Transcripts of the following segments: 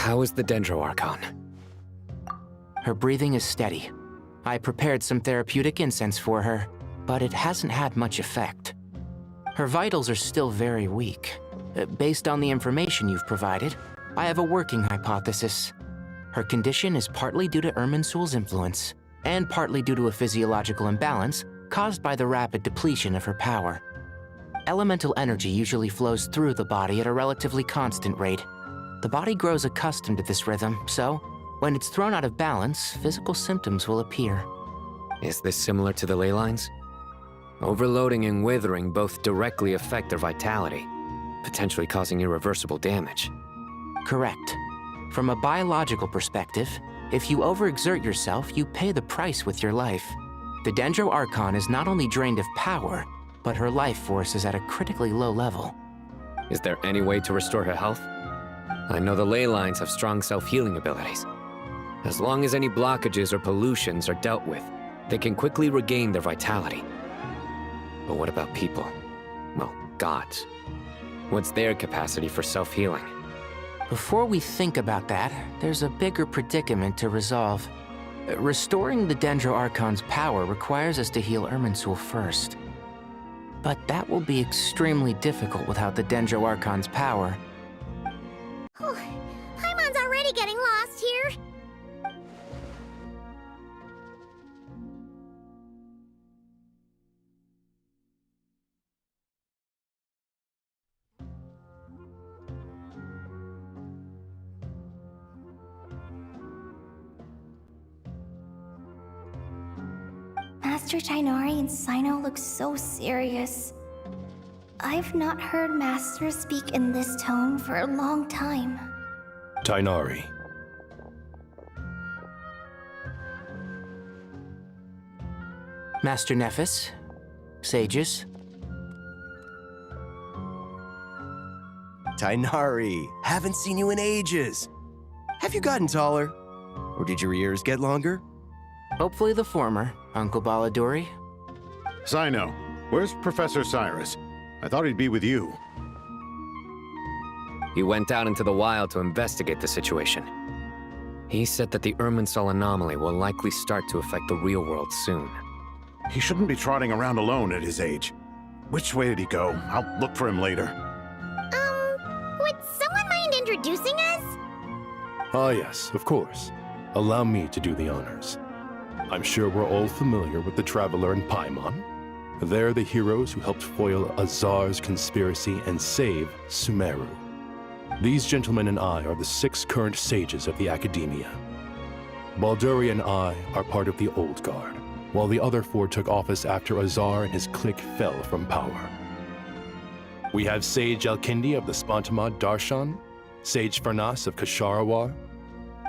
How is the Dendroarchon? Her breathing is steady. I prepared some therapeutic incense for her, but it hasn't had much effect. Her vitals are still very weak. Based on the information you've provided, I have a working hypothesis. Her condition is partly due to Irminsul's influence, and partly due to a physiological imbalance caused by the rapid depletion of her power. Elemental energy usually flows through the body at a relatively constant rate. The body grows accustomed to this rhythm, so when it's thrown out of balance, physical symptoms will appear. Is this similar to the ley lines? Overloading and withering both directly affect their vitality, potentially causing irreversible damage. Correct. From a biological perspective, if you overexert yourself, you pay the price with your life. The Dendroarchon is not only drained of power, but her life force is at a critically low level. Is there any way to restore her health? I know the ley lines have strong self-healing abilities. As long as any blockages or pollutions are dealt with, they can quickly regain their vitality. But what about people? Well, gods. What's their capacity for self-healing? Before we think about that, there's a bigger predicament to resolve. Restoring the Dendroarchon's power requires us to heal Irminsul first. But that will be extremely difficult without the Dendroarchon's power. Paimon's already getting lost here. Master Tighnari and Cyno look so serious. I've not heard Master speak in this tone for a long time. Tighnari. Master Nephis, sages. Tighnari, haven't seen you in ages. Have you gotten taller? Or did your ears get longer? Hopefully the former, Uncle Baladuri. Cyno, where's Professor Cyrus? I thought he'd be with you. He went out into the wild to investigate the situation. He said that the Irminsul anomaly will likely start to affect the real world soon. He shouldn't be trotting around alone at his age. Which way did he go? I'll look for him later. Would someone mind introducing us? Ah yes, of course. Allow me to do the honors. I'm sure we're all familiar with the Traveler and Paimon. They're the heroes who helped foil Azar's conspiracy and save Sumeru. These gentlemen and I are the 6 current sages of the Academia. Balduri and I are part of the Old Guard, while the other 4 took office after Azar and his clique fell from power. We have Sage Alkindi of the Spantamad Darshan, Sage Farnas of Kasharawar,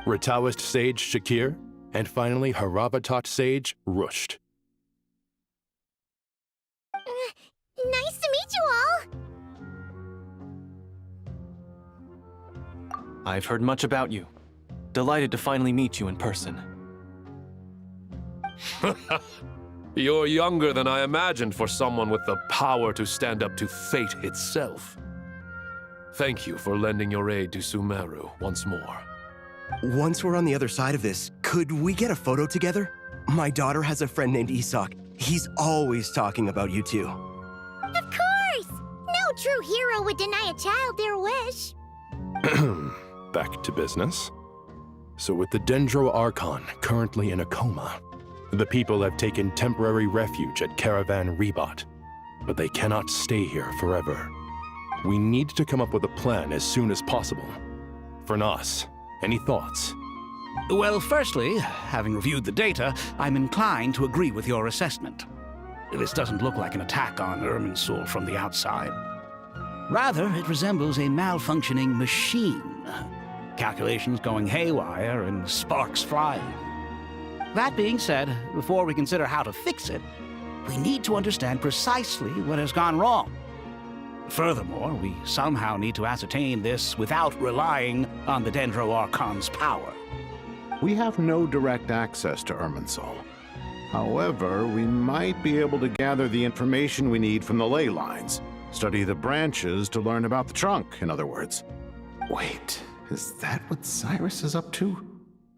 Rataoist Sage Shakir, and finally Haravatat Sage Rusht. Nice to meet you all. I've heard much about you. Delighted to finally meet you in person. You're younger than I imagined for someone with the power to stand up to fate itself. Thank you for lending your aid to Sumeru once more. Once we're on the other side of this, could we get a photo together? My daughter has a friend named Isak. He's always talking about you two. Of course! No true hero would deny a child their wish. Back to business. So with the Dendroarchon currently in a coma, the people have taken temporary refuge at Caravan Rebat, but they cannot stay here forever. We need to come up with a plan as soon as possible. Farnas, any thoughts? Well, firstly, having reviewed the data, I'm inclined to agree with your assessment. This doesn't look like an attack on Irminsul from the outside. Rather, it resembles a malfunctioning machine. Calculations going haywire and sparks flying. That being said, before we consider how to fix it, we need to understand precisely what has gone wrong. Furthermore, we somehow need to ascertain this without relying on the Dendroarchon's power. We have no direct access to Irminsul. However, we might be able to gather the information we need from the ley lines. Study the branches to learn about the trunk, in other words. Wait, Is that what Cyrus is up to?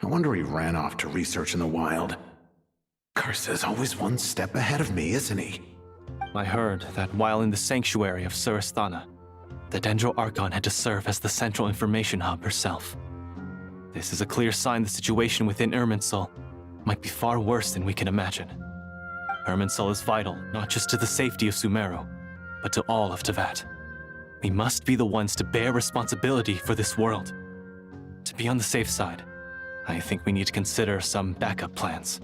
No wonder he ran off to research in the wild. Curse always one step ahead of me, isn't he? I heard that while in the sanctuary of Surasthana, the Dendro Archon had to serve as the central information hub herself. This is a clear sign the situation within Irminsul might be far worse than we can imagine. Irminsul is vital, not just to the safety of Sumeru, but to all of Teyvat. We must be the ones to bear responsibility for this world. To be on the safe side, I think we need to consider some backup plans.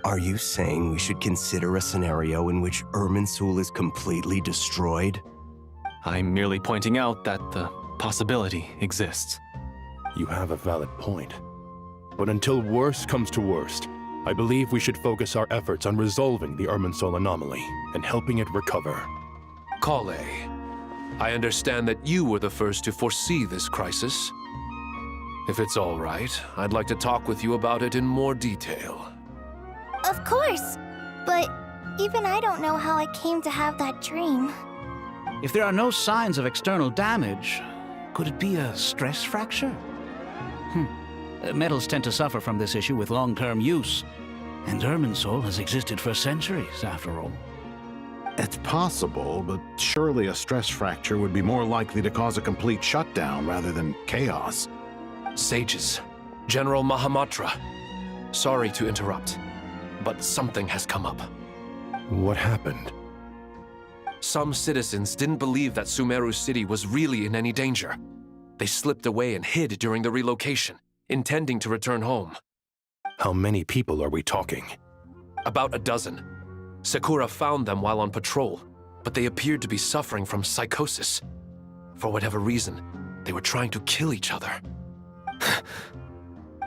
Are you saying we should consider a scenario in which Irminsul is completely destroyed? I'm merely pointing out that the possibility exists. You have a valid point. But until worst comes to worst, I believe we should focus our efforts on resolving the Irminsul anomaly and helping it recover. Kale, I understand that you were the first to foresee this crisis. If it's all right, I'd like to talk with you about it in more detail. Of course! But even I don't know how I came to have that dream. If there are no signs of external damage, could it be a stress fracture? Metals tend to suffer from this issue with long-term use, and Irminsul has existed for centuries, after all. It's possible, but surely a stress fracture would be more likely to cause a complete shutdown rather than chaos. Sages, General Mahamatra, sorry to interrupt, but something has come up. What happened? Some citizens didn't believe that Sumeru City was really in any danger. They slipped away and hid during the relocation, intending to return home. How many people are we talking? About a dozen. Sakura found them while on patrol, but they appeared to be suffering from psychosis. For whatever reason, they were trying to kill each other.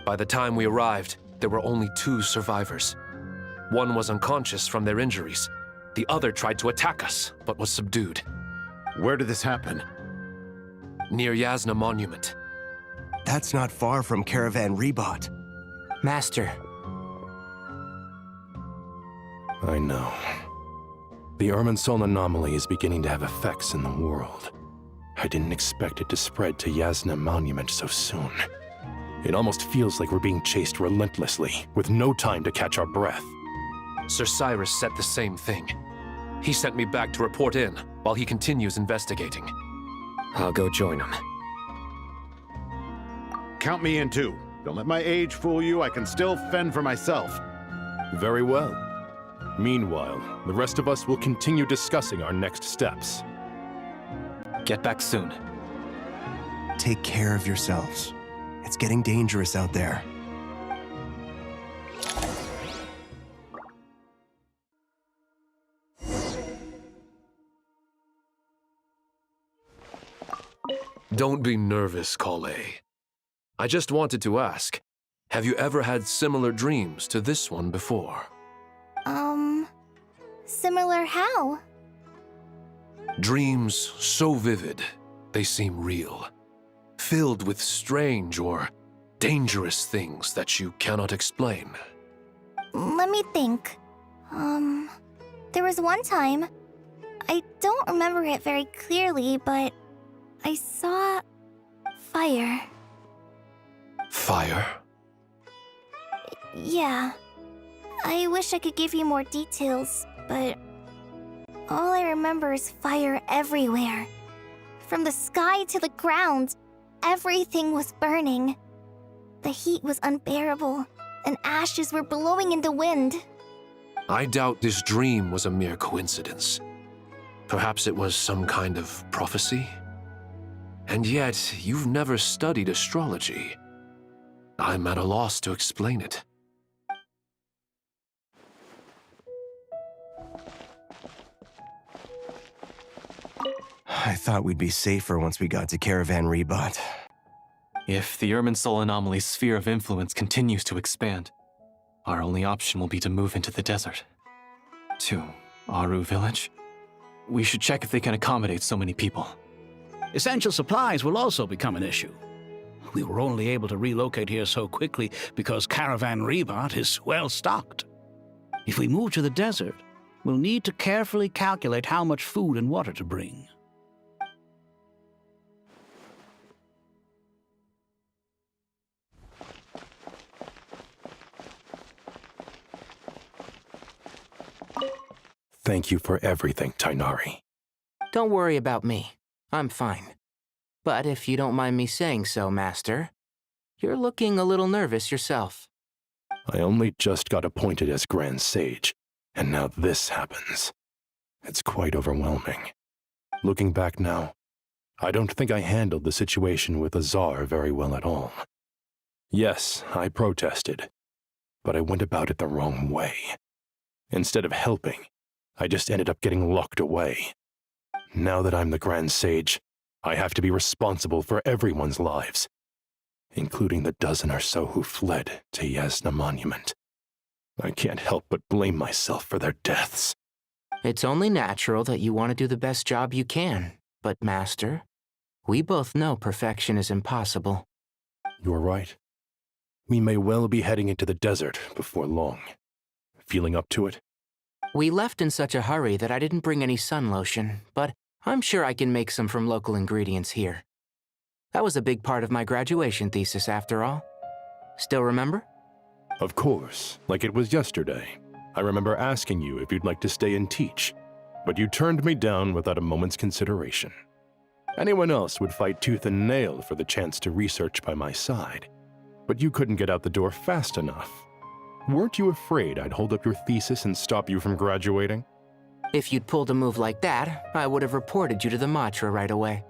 By the time we arrived, there were only 2 survivors. One was unconscious from their injuries. The other tried to attack us, but was subdued. Where did this happen? Near Yasna Monument. That's not far from Caravan Rebot. Master, I know. The Irminsul anomaly is beginning to have effects in the world. I didn't expect it to spread to Yasna Monument so soon. It almost feels like we're being chased relentlessly, with no time to catch our breath. Sir Cyrus said the same thing. He sent me back to report in, while he continues investigating. I'll go join him. Count me in too. Don't let my age fool you, I can still fend for myself. Very well. Meanwhile, the rest of us will continue discussing our next steps. Get back soon. Take care of yourselves. It's getting dangerous out there. Don't be nervous, Kale. I just wanted to ask, have you ever had similar dreams to this one before? Similar how? Dreams so vivid, they seem real. Filled with strange or dangerous things that you cannot explain. Let me think. There was one time, I don't remember it very clearly, but I saw fire. Fire? Yeah. I wish I could give you more details, but all I remember is fire everywhere. From the sky to the ground, everything was burning. The heat was unbearable, and ashes were blowing in the wind. I doubt this dream was a mere coincidence. Perhaps it was some kind of prophecy? And yet, you've never studied astrology. I'm at a loss to explain it. I thought we'd be safer once we got to Caravan Rebot. If the Irminsul anomaly's sphere of influence continues to expand, our only option will be to move into the desert. To Aru Village? We should check if they can accommodate so many people. Essential supplies will also become an issue. We were only able to relocate here so quickly because Caravan Rebot is well stocked. If we move to the desert, we'll need to carefully calculate how much food and water to bring. Thank you for everything, Tainari. Don't worry about me. I'm fine. But if you don't mind me saying so, Master, you're looking a little nervous yourself. I only just got appointed as Grand Sage, and now this happens. It's quite overwhelming. Looking back now, I don't think I handled the situation with Azar very well at all. Yes, I protested, but I went about it the wrong way. Instead of helping, I just ended up getting locked away. Now that I'm the Grand Sage, I have to be responsible for everyone's lives, including the dozen or so who fled to Yasna Monument. I can't help but blame myself for their deaths. It's only natural that you want to do the best job you can, but Master, we both know perfection is impossible. You're right. We may well be heading into the desert before long. Feeling up to it? We left in such a hurry that I didn't bring any sun lotion, but I'm sure I can make some from local ingredients here. That was a big part of my graduation thesis, after all. Still remember? Of course, like it was yesterday. I remember asking you if you'd like to stay and teach, but you turned me down without a moment's consideration. Anyone else would fight tooth and nail for the chance to research by my side, but you couldn't get out the door fast enough. Weren't you afraid I'd hold up your thesis and stop you from graduating? If you'd pulled a move like that, I would have reported you to the Matra right away.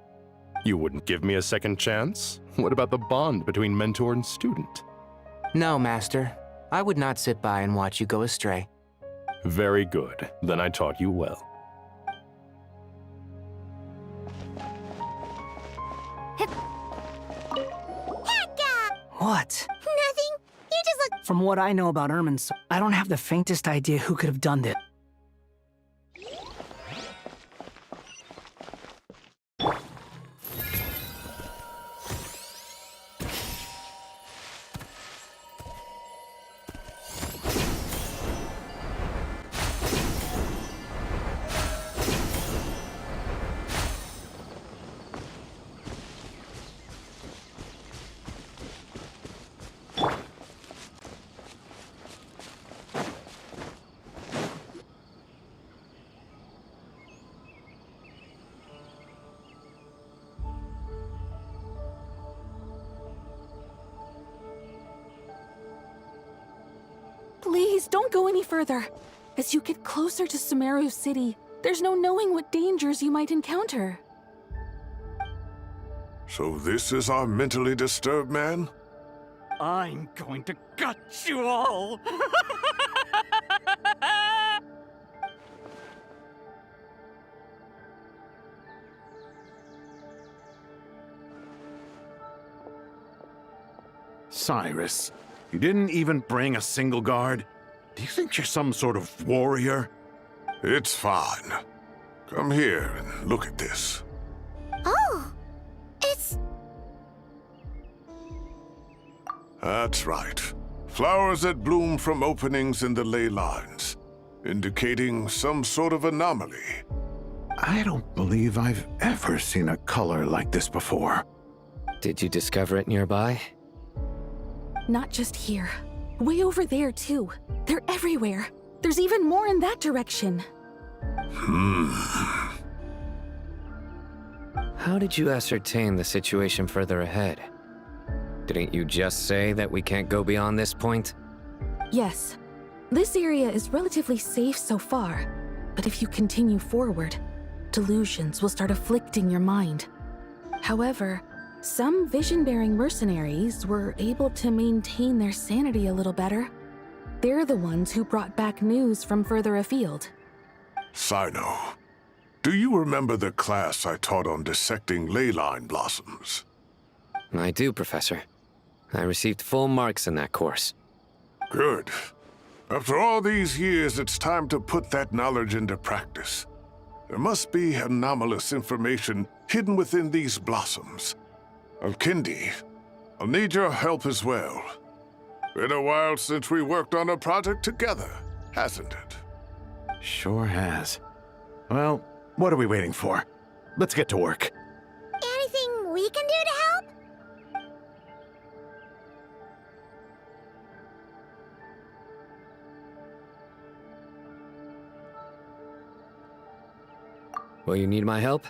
You wouldn't give me a second chance? What about the bond between mentor and student? No, Master. I would not sit by and watch you go astray. Very good. Then I taught you well. What? Nothing. You just look... From what I know about Irminsul, I don't have the faintest idea who could have done this. Please, don't go any further. As you get closer to Sumeru City, there's no knowing what dangers you might encounter. So this is our mentally disturbed man? I'm going to gut you all! Cyrus, you didn't even bring a single guard? Do you think you're some sort of warrior? It's fine. Come here and look at this. Oh, it's... That's right. Flowers that bloom from openings in the ley lines, indicating some sort of anomaly. I don't believe I've ever seen a color like this before. Did you discover it nearby? Not just here. Way over there, too. They're everywhere. There's even more in that direction. How did you ascertain the situation further ahead? Didn't you just say that we can't go beyond this point? Yes. This area is relatively safe so far. But if you continue forward, delusions will start afflicting your mind. However, some vision-bearing mercenaries were able to maintain their sanity a little better. They're the ones who brought back news from further afield. Sino, do you remember the class I taught on dissecting ley line blossoms? I do, Professor. I received full marks in that course. Good. After all these years, it's time to put that knowledge into practice. There must be anomalous information hidden within these blossoms. Alkindi, I'll need your help as well. Been a while since we worked on a project together, hasn't it? Sure has. Well, what are we waiting for? Let's get to work. Anything we can do to help? Will you need my help?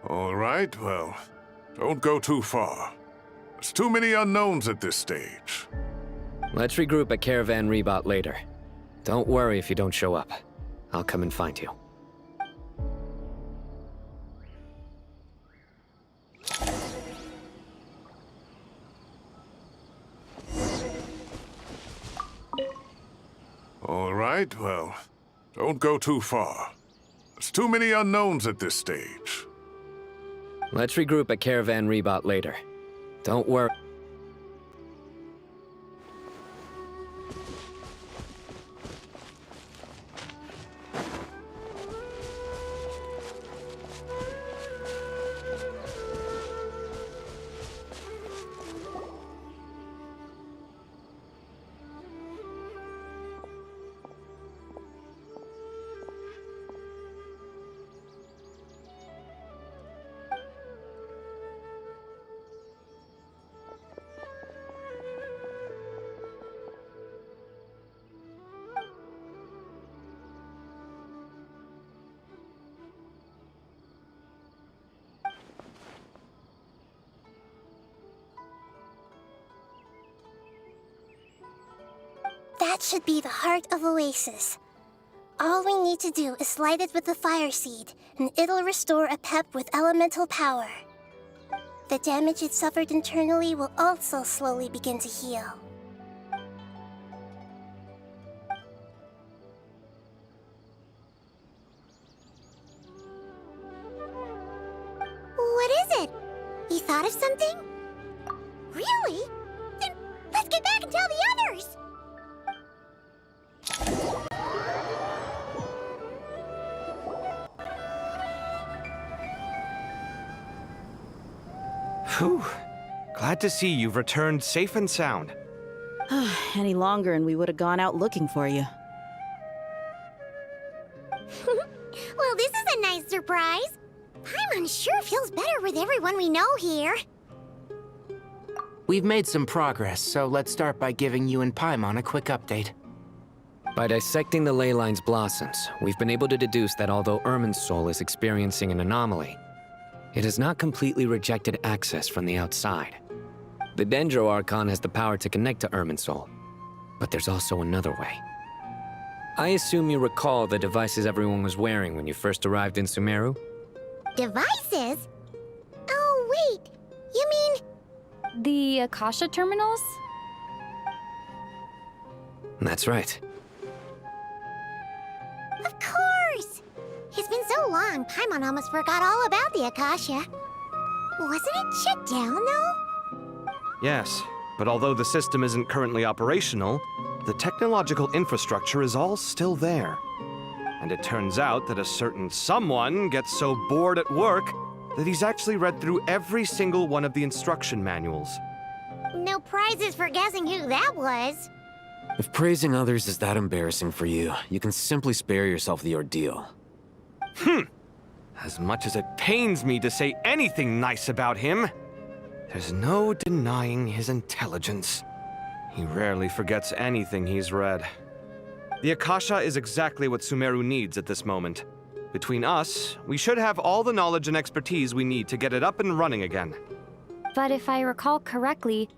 All right, well, don't go too far. There's too many unknowns at this stage. Let's regroup at Caravan Rebot later. Don't worry if you don't show up. I'll come and find you. All right, well, don't go too far. There's too many unknowns at this stage. Let's regroup at Caravan Rebot later. Don't worry. That should be the heart of Oasis. All we need to do is light it with the fire seed, and it'll restore a pep with elemental power. The damage it suffered internally will also slowly begin to heal. What is it? You thought of something? Really? Then let's get back and tell the others! Whew. Glad to see you've returned safe and sound. Any longer and we would have gone out looking for you. Well, this is a nice surprise. Paimon sure feels better with everyone we know here. We've made some progress, so let's start by giving you and Paimon a quick update. By dissecting the ley line's blossoms, we've been able to deduce that although Irminsul is experiencing an anomaly, it has not completely rejected access from the outside. The Dendro Archon has the power to connect to Irminsul, but there's also another way. I assume you recall the devices everyone was wearing when you first arrived in Sumeru? Devices? Oh, wait. You mean... The Akasha terminals? That's right. Of course! It's been so long, Paimon almost forgot all about the Akasha. Wasn't it shut down, though? Yes, but although the system isn't currently operational, the technological infrastructure is all still there. And it turns out that a certain someone gets so bored at work that he's actually read through every single one of the instruction manuals. No prizes for guessing who that was. If praising others is that embarrassing for you, you can simply spare yourself the ordeal. As much as it pains me to say anything nice about him, there's no denying his intelligence. He rarely forgets anything he's read. The Akasha is exactly what Sumeru needs at this moment. Between us, we should have all the knowledge and expertise we need to get it up and running again. But if I recall correctly,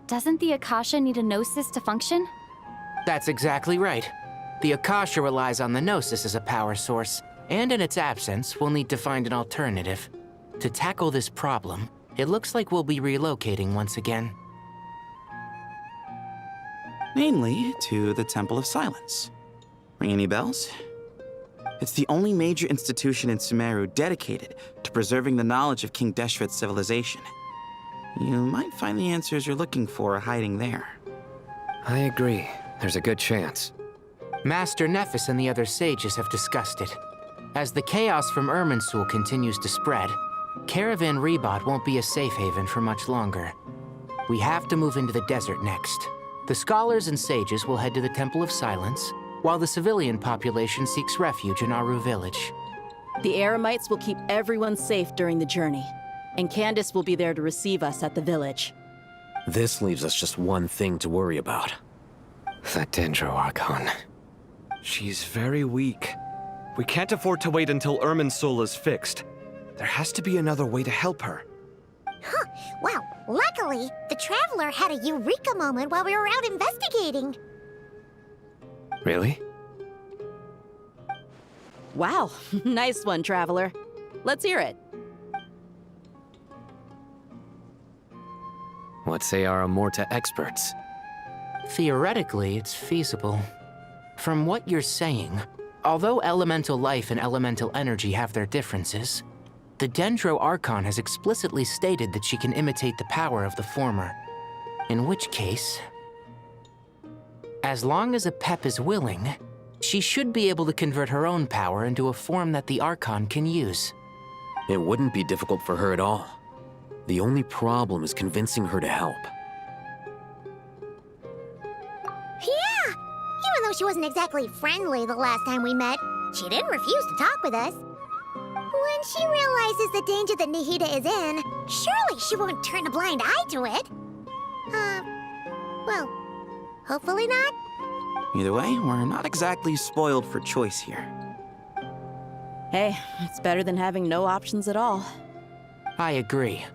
doesn't the Akasha need a Gnosis to function? That's exactly right. The Akasha relies on the Gnosis as a power source, and in its absence, we'll need to find an alternative. To tackle this problem, it looks like we'll be relocating once again. Namely, to the Temple of Silence. Ring any bells? It's the only major institution in Sumeru dedicated to preserving the knowledge of King Deshret's civilization. You might find the answers you're looking for hiding there. I agree. There's a good chance. Master Nephis and the other sages have discussed it. As the chaos from Irminsul continues to spread, Caravan Rebot won't be a safe haven for much longer. We have to move into the desert next. The scholars and sages will head to the Temple of Silence, while the civilian population seeks refuge in Aru village. The Eremites will keep everyone safe during the journey, and Candace will be there to receive us at the village. This leaves us just one thing to worry about. That Dendro Archon. She's very weak. We can't afford to wait until Irminsul is fixed. There has to be another way to help her. Huh. Well, luckily, the Traveler had a eureka moment while we were out investigating. Really? Wow, nice one, Traveler. Let's hear it. What say our Amorta experts? Theoretically, it's feasible. From what you're saying, although elemental life and elemental energy have their differences, the Dendro Archon has explicitly stated that she can imitate the power of the former. In which case, as long as Apep is willing, she should be able to convert her own power into a form that the Archon can use. It wouldn't be difficult for her at all. The only problem is convincing her to help. Yeah! Even though she wasn't exactly friendly the last time we met, she didn't refuse to talk with us. When she realizes the danger that Nahida is in, surely she won't turn a blind eye to it. Well, hopefully not. Either way, we're not exactly spoiled for choice here. Hey, it's better than having no options at all. I agree.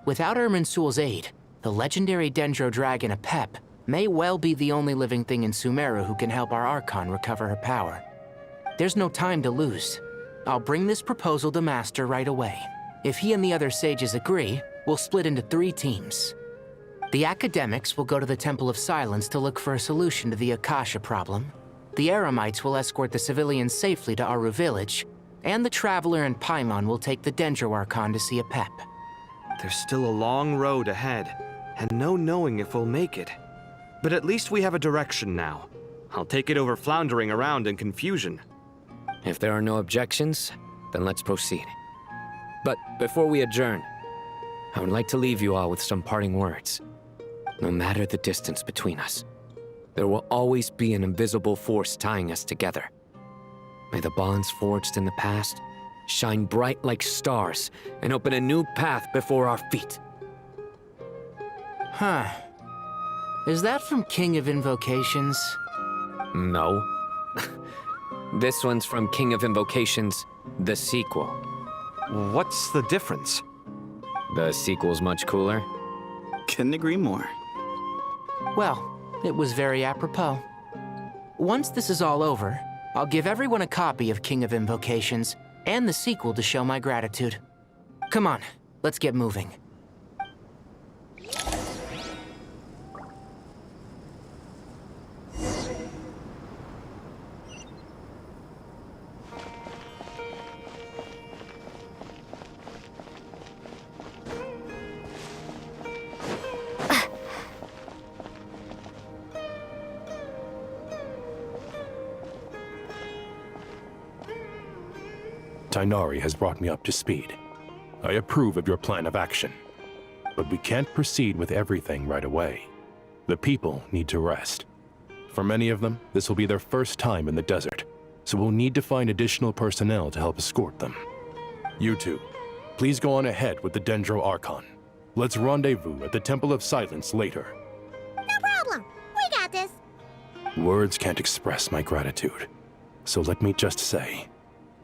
Without Irminsul's aid, the legendary Dendro Dragon Apep may well be the only living thing in Sumeru who can help our Archon recover her power. There's no time to lose. I'll bring this proposal to Master right away. If he and the other sages agree, we'll split into 3 teams. The academics will go to the Temple of Silence to look for a solution to the Akasha problem. The Eremites will escort the civilians safely to Aru Village, and the Traveler and Paimon will take the Dendro Archon to see Apep. There's still a long road ahead, and no knowing if we'll make it. But at least we have a direction now. I'll take it over floundering around in confusion. If there are no objections, then let's proceed. But before we adjourn, I would like to leave you all with some parting words. No matter the distance between us, there will always be an invisible force tying us together. May the bonds forged in the past shine bright like stars and open a new path before our feet. Huh. Is that from King of Invocations? No. This one's from King of Invocations, the sequel. What's the difference? The sequel's much cooler. Couldn't agree more. Well, it was very apropos. Once this is all over, I'll give everyone a copy of King of Invocations and the sequel to show my gratitude. Come on, let's get moving. Tighnari has brought me up to speed. I approve of your plan of action. But we can't proceed with everything right away. The people need to rest. For many of them, this will be their first time in the desert, so we'll need to find additional personnel to help escort them. You two, please go on ahead with the Dendro Archon. Let's rendezvous at the Temple of Silence later. No problem. We got this. Words can't express my gratitude, so let me just say,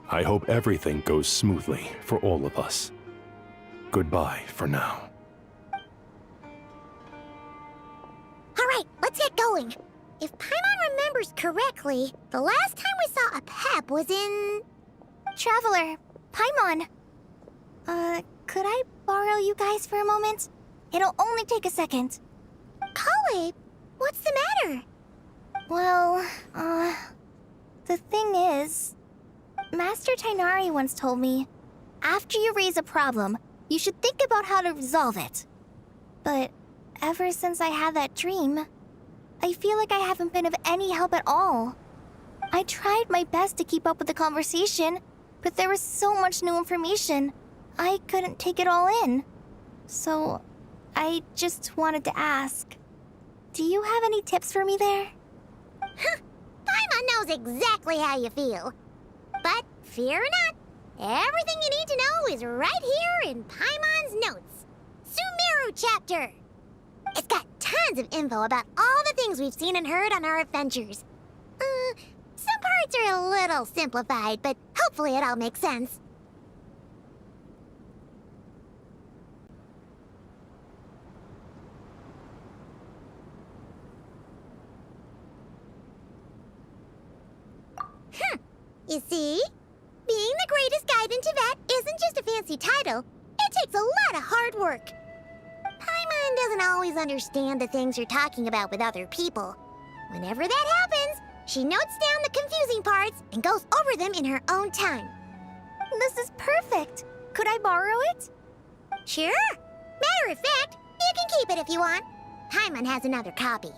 I hope everything goes smoothly for all of us. Goodbye for now. All right, let's get going. If Paimon remembers correctly, the last time we saw Apep was in... Traveler, Paimon. Could I borrow you guys for a moment? It'll only take a second. Kale, what's the matter? Well, the thing is, Master Tighnari once told me, after you raise a problem, you should think about how to resolve it. But ever since I had that dream, I feel like I haven't been of any help at all. I tried my best to keep up with the conversation, but there was so much new information, I couldn't take it all in. So, I just wanted to ask, do you have any tips for me there? Paimon knows exactly how you feel. But fear not, everything you need to know is right here in Paimon's notes. Sumeru chapter. It's got tons of info about all the things we've seen and heard on our adventures. Some Some parts are a little simplified, but hopefully it all makes sense. You see? Being the greatest guide in Tibet isn't just a fancy title. It takes a lot of hard work. Paimon doesn't always understand the things you're talking about with other people. Whenever that happens, she notes down the confusing parts and goes over them in her own time. This is perfect. Could I borrow it? Sure. Matter of fact, you can keep it if you want. Paimon has another copy.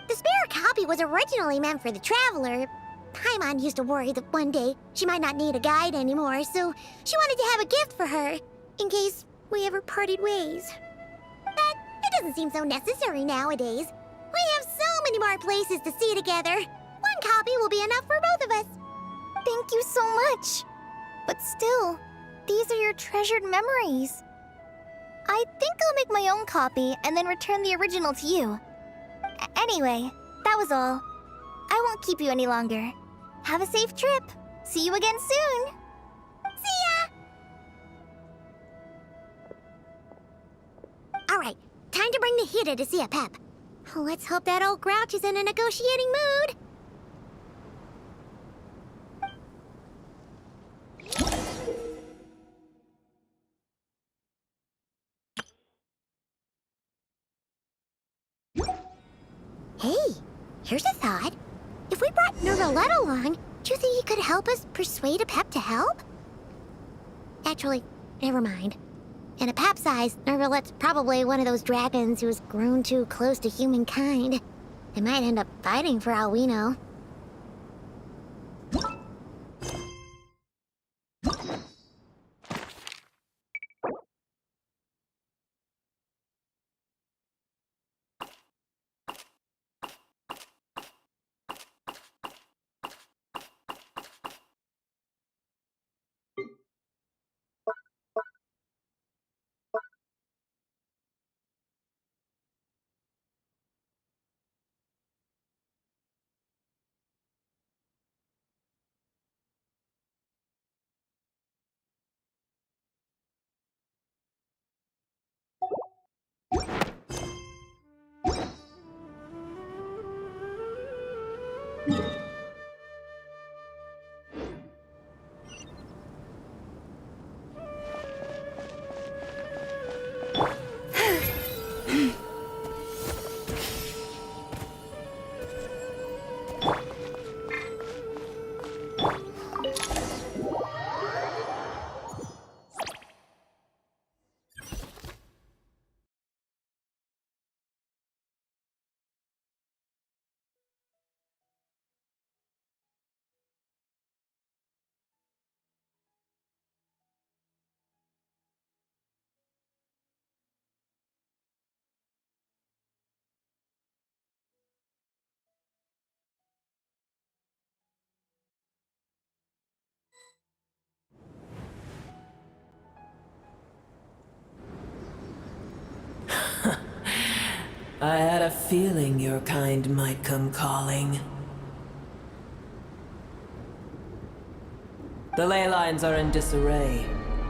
The spare copy was originally meant for the Traveler. Paimon used to worry that one day she might not need a guide anymore, so she wanted to have a gift for her, in case we ever parted ways. But it doesn't seem so necessary nowadays. We have so many more places to see together. One copy will be enough for both of us. Thank you so much. But still, these are your treasured memories. I think I'll make my own copy and then return the original to you. Anyway, that was all. I won't keep you any longer. Have a safe trip. See you again soon. See ya! Alright, time to bring Nahida to see a Pep. Let's hope that old grouch is in a negotiating mood. Hey, here's a thought. If we brought Nervalette along, do you think he could help us persuade a Pep to help? Actually, never mind. In a Pep's eyes, Nervalette's probably one of those dragons who's grown too close to humankind. They might end up fighting for all we know. I had a feeling your kind might come calling. The ley lines are in disarray.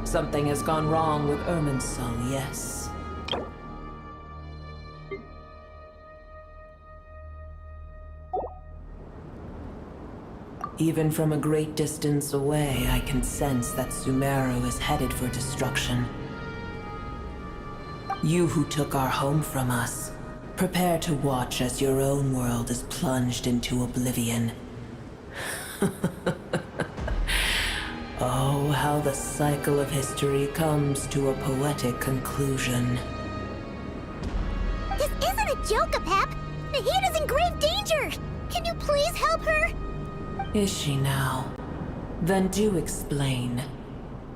Something has gone wrong with Irminsul, yes. Even from a great distance away, I can sense that Sumeru is headed for destruction. You who took our home from us, prepare to watch as your own world is plunged into oblivion. Oh, how the cycle of history comes to a poetic conclusion. This isn't a joke, Pep! Nahida's in grave danger! Can you please help her? Is she now? Then do explain.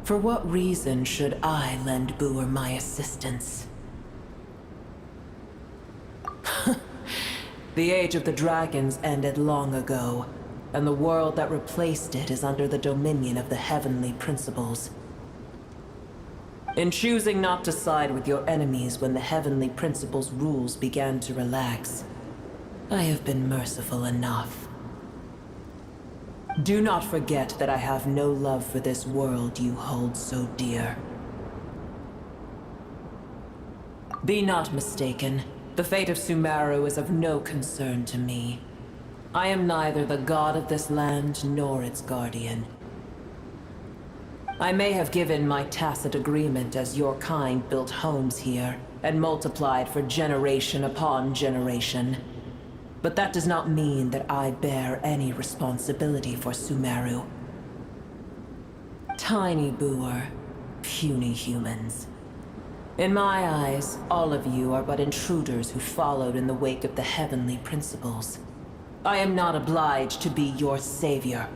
For what reason should I lend Boer my assistance? The age of the dragons ended long ago, and the world that replaced it is under the dominion of the heavenly principles. In choosing not to side with your enemies when the heavenly principles' rules began to relax, I have been merciful enough. Do not forget that I have no love for this world you hold so dear. Be not mistaken. The fate of Sumeru is of no concern to me. I am neither the god of this land nor its guardian. I may have given my tacit agreement as your kind built homes here and multiplied for generation upon generation. But that does not mean that I bear any responsibility for Sumeru. Tiny boor, puny humans. In my eyes, all of you are but intruders who followed in the wake of the heavenly principles. I am not obliged to be your savior.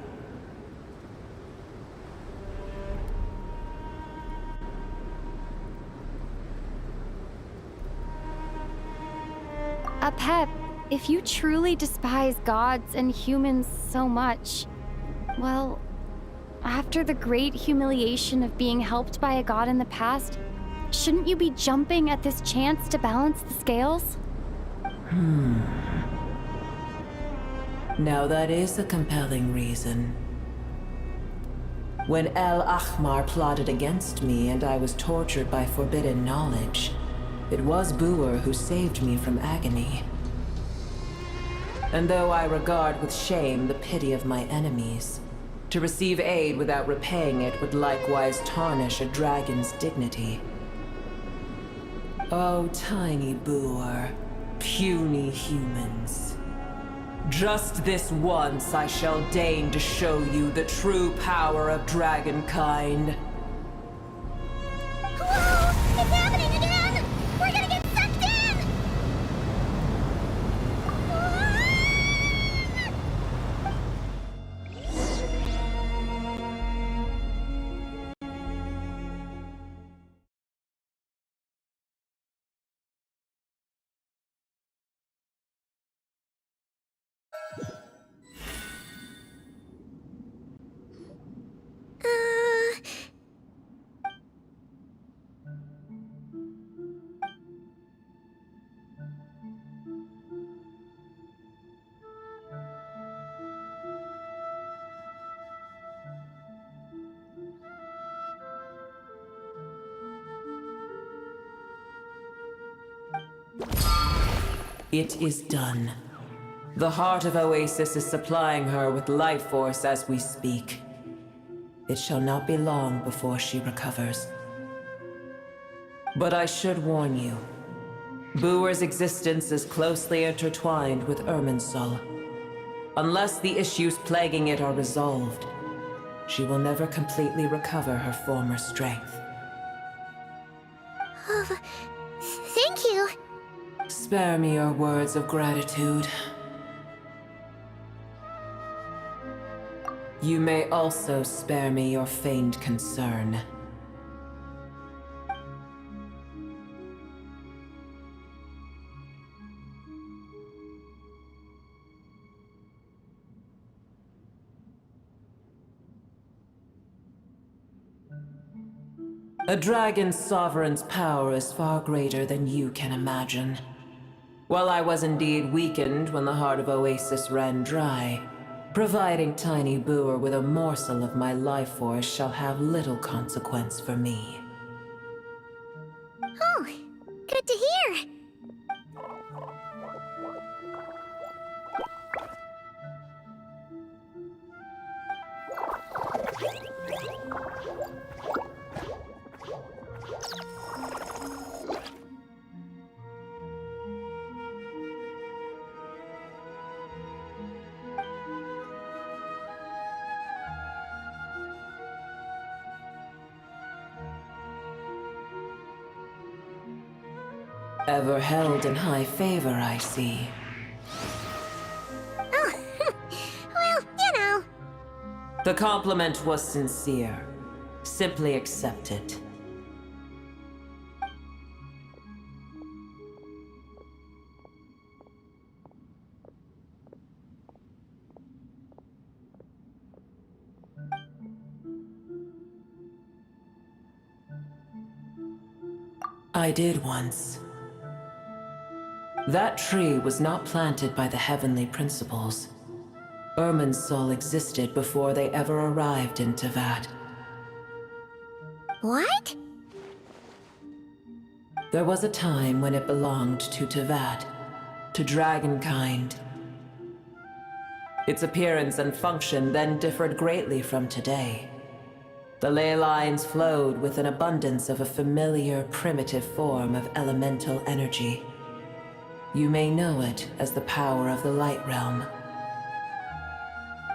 Apep, if you truly despise gods and humans so much, well, after the great humiliation of being helped by a god in the past, shouldn't you be jumping at this chance to balance the scales? Now that is a compelling reason. When El Ahmar plotted against me and I was tortured by forbidden knowledge, it was Boer who saved me from agony. And though I regard with shame the pity of my enemies, to receive aid without repaying it would likewise tarnish a dragon's dignity. Oh, tiny Boer, puny humans. Just this once I shall deign to show you the true power of dragonkind. Whoa! It's happening again! We're gonna get sucked in! It is done. The heart of Oasis is supplying her with life force as we speak. It shall not be long before she recovers. But I should warn you. Boer's existence is closely intertwined with Irminsul. Unless the issues plaguing it are resolved, she will never completely recover her former strength. Oh, thank you. Spare me your words of gratitude. You may also spare me your feigned concern. A dragon's sovereign's power is far greater than you can imagine. While I was indeed weakened when the heart of Oasis ran dry, providing Tiny Boer with a morsel of my life force shall have little consequence for me. Oh, good to hear. Ever held in high favor, I see. Oh, well, you know. The compliment was sincere. Simply accept it. I did once. That tree was not planted by the heavenly principles. Irminsul existed before they ever arrived in Teyvat. What? There was a time when it belonged to Teyvat, to dragonkind. Its appearance and function then differed greatly from today. The ley lines flowed with an abundance of a familiar, primitive form of elemental energy. You may know it as the power of the Light Realm.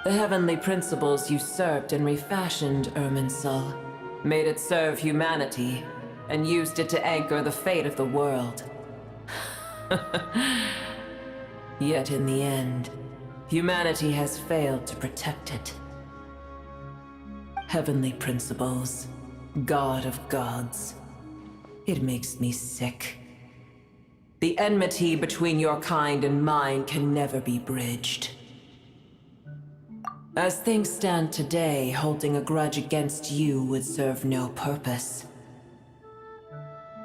The heavenly principles usurped and refashioned Irminsul, made it serve humanity, and used it to anchor the fate of the world. Yet in the end, humanity has failed to protect it. Heavenly principles, God of gods. It makes me sick. The enmity between your kind and mine can never be bridged. As things stand today, holding a grudge against you would serve no purpose.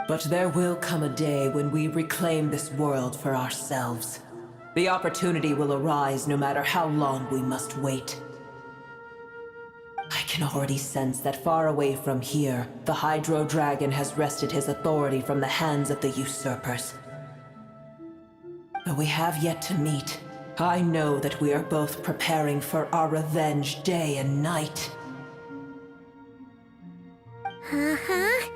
But there will come a day when we reclaim this world for ourselves. The opportunity will arise no matter how long we must wait. I can already sense that far away from here, the Hydro Dragon has wrested his authority from the hands of the usurpers. Though we have yet to meet, I know that we are both preparing for our revenge day and night. Uh-huh.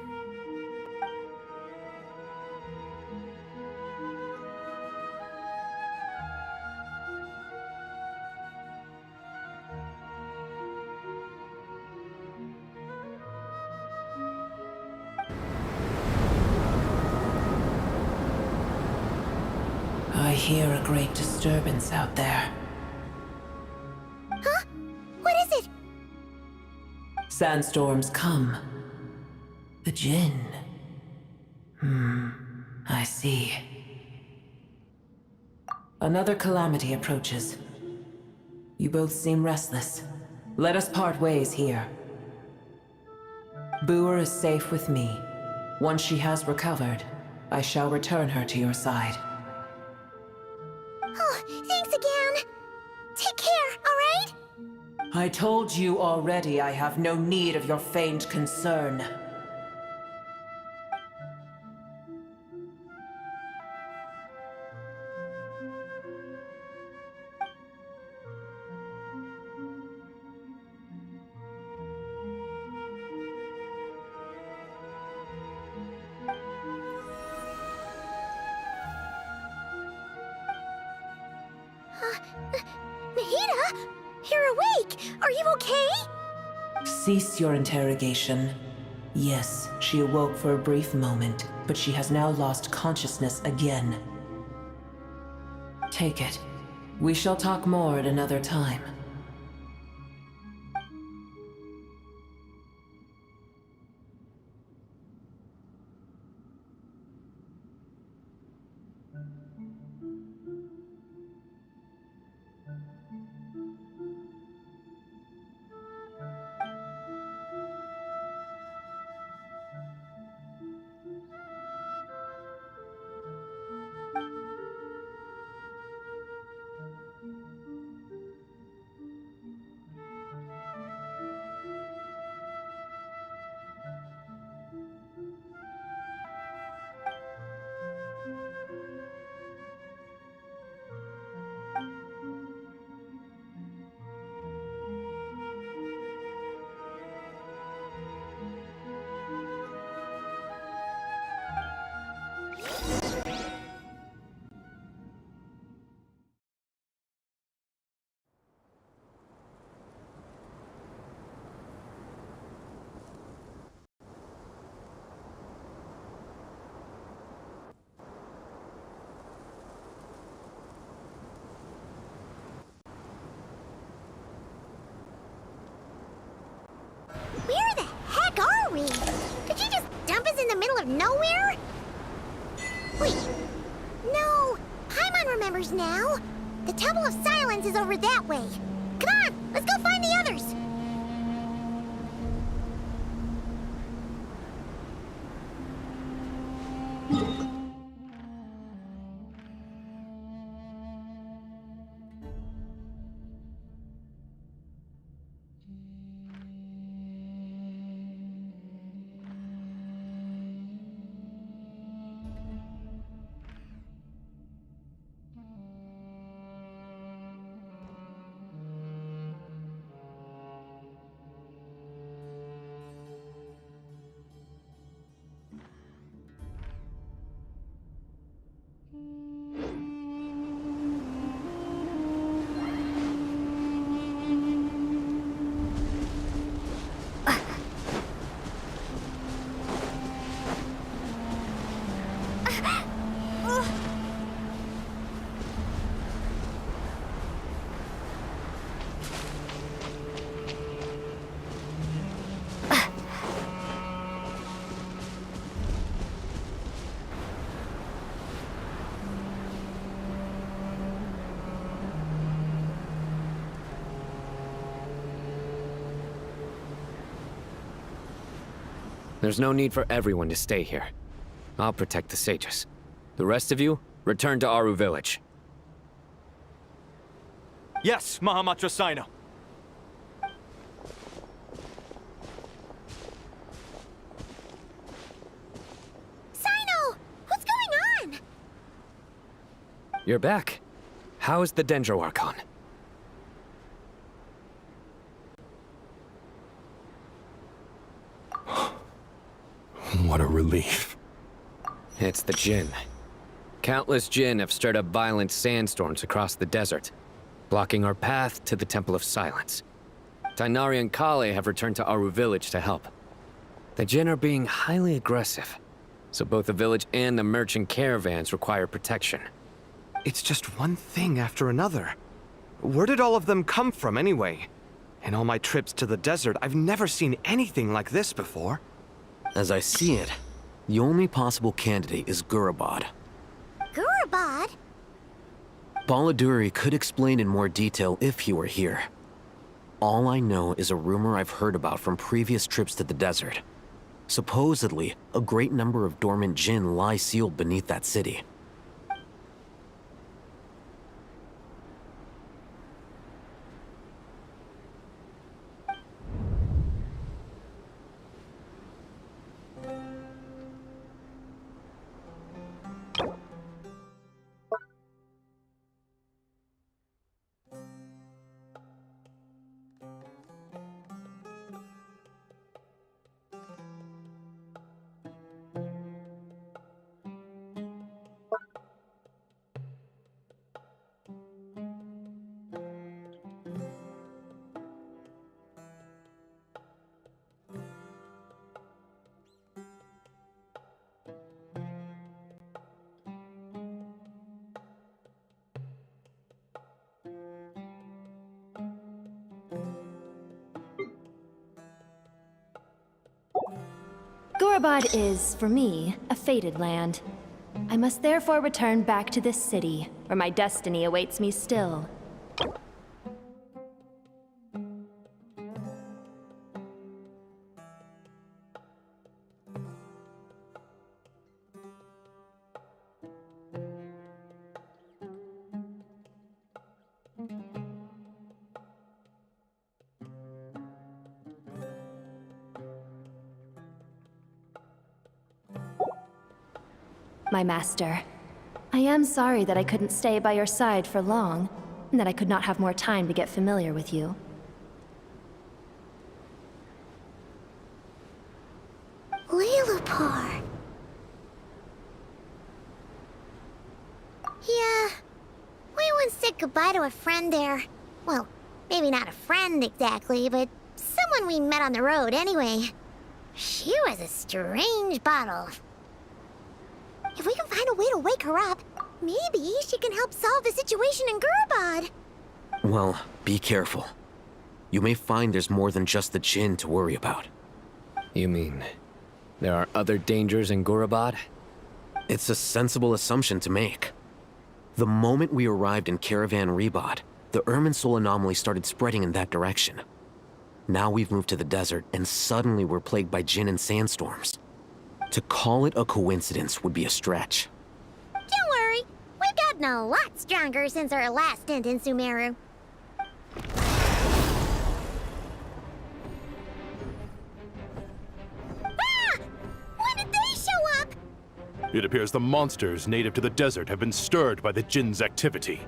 I hear a great disturbance out there. Huh? What is it? Sandstorms come. The Jinn. I see. Another calamity approaches. You both seem restless. Let us part ways here. Boer is safe with me. Once she has recovered, I shall return her to your side. Oh, thanks again. Take care, all right? I told you already I have no need of your feigned concern. Nahida? You're awake! Are you okay? Cease your interrogation. Yes, she awoke for a brief moment, but she has now lost consciousness again. Take it. We shall talk more at another time. Where the heck are we? Did you just dump us in the middle of nowhere? Wait. No. Paimon remembers now. The Temple of Silence is over that way. Come on, let's go find the others. There's no need for everyone to stay here. I'll protect the sages. The rest of you, return to Aru village. Yes, Mahamatra Sino. Sino! What's going on? You're back. How is the Dendro Archon? What a relief. It's the Jinn. Countless Jinn have stirred up violent sandstorms across the desert, blocking our path to the Temple of Silence. Tainari and Kale have returned to Aru village to help. The Jinn are being highly aggressive, so both the village and the merchant caravans require protection. It's just one thing after another. Where did all of them come from anyway? In all my trips to the desert, I've never seen anything like this before. As I see it, the only possible candidate is Gurabad. Gurabad? Baladuri could explain in more detail if he were here. All I know is a rumor I've heard about from previous trips to the desert. Supposedly, a great number of dormant Jinn lie sealed beneath that city. Gurabad is, for me, a fated land. I must therefore return back to this city, where my destiny awaits me still. My master, I am sorry that I couldn't stay by your side for long, and that I could not have more time to get familiar with you. Lilupar. Yeah, we once said goodbye to a friend there. Well, maybe not a friend exactly, but someone we met on the road anyway. She was a strange bottle. If we can find a way to wake her up, maybe she can help solve the situation in Gurabad. Well, be careful. You may find there's more than just the Jinn to worry about. You mean, there are other dangers in Gurabad? It's a sensible assumption to make. The moment we arrived in Caravan Rebad, the Irminsul anomaly started spreading in that direction. Now we've moved to the desert, and suddenly we're plagued by Jinn and sandstorms. To call it a coincidence would be a stretch. Don't worry, we've gotten a lot stronger since our last stint in Sumeru. Ah! When did they show up? It appears the monsters native to the desert have been stirred by the Jinn's activity.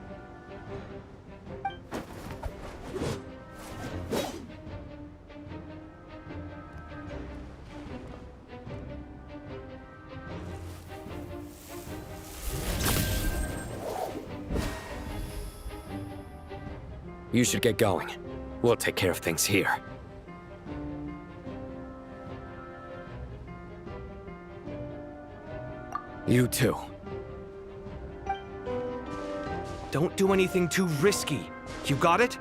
You should get going. We'll take care of things here. You too. Don't do anything too risky. You got it?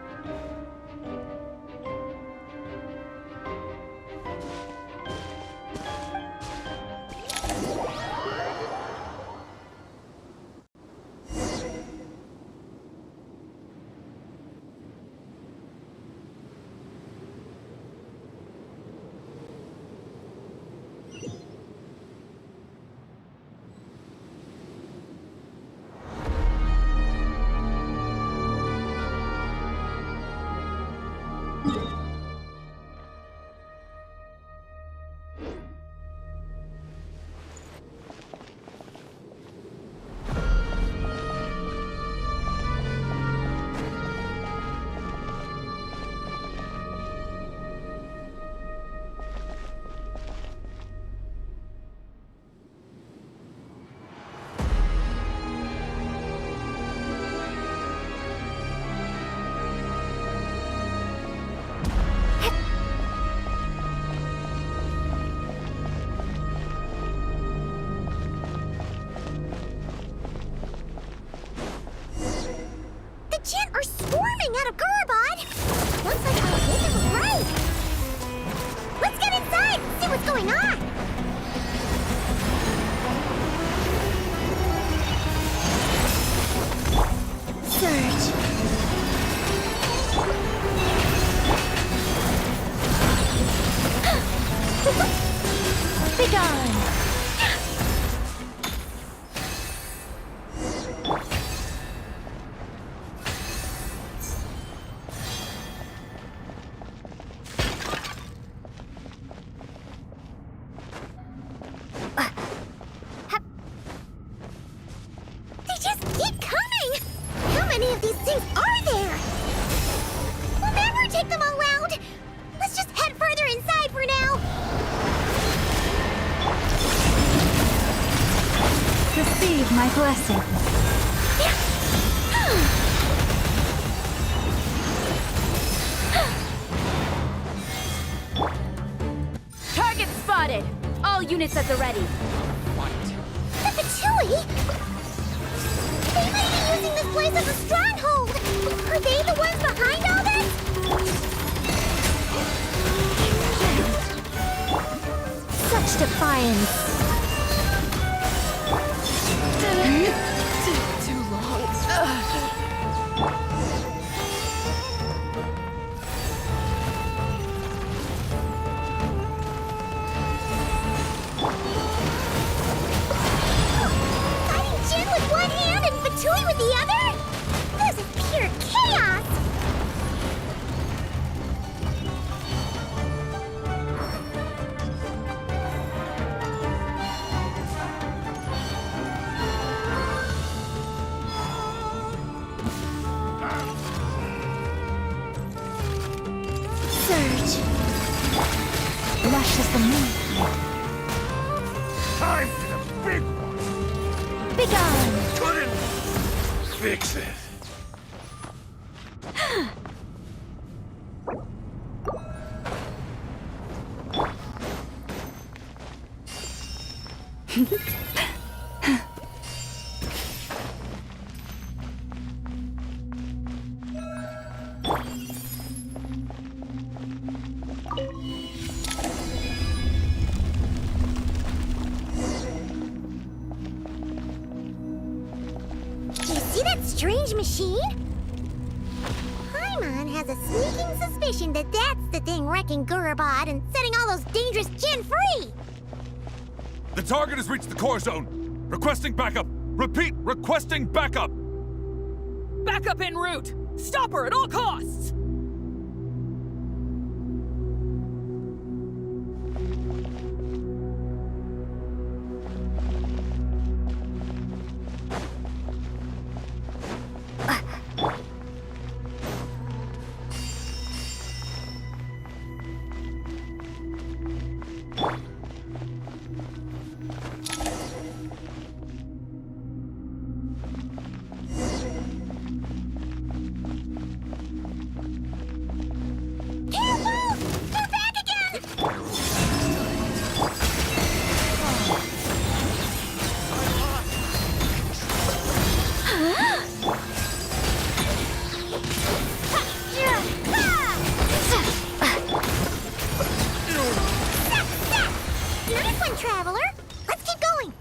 Receive my blessing. Target spotted! All units at the ready. The Fatui? They might be using this place as a stronghold! Are they the ones behind all this? Such defiance. Too long. Fighting Jin with one hand and Fatui with the other? This is pure chaos! Surge. Lush as the moon. Time for the big one! Begone! Couldn't fix it. Do you see that strange machine? Paimon has a sneaking suspicion that that's the thing wrecking Gurabad and setting all those dangerous Jin free! The target has reached the core zone. Requesting backup. Repeat, requesting backup. Backup en route! Stop her at all costs! Nice one, Traveler! Let's keep going!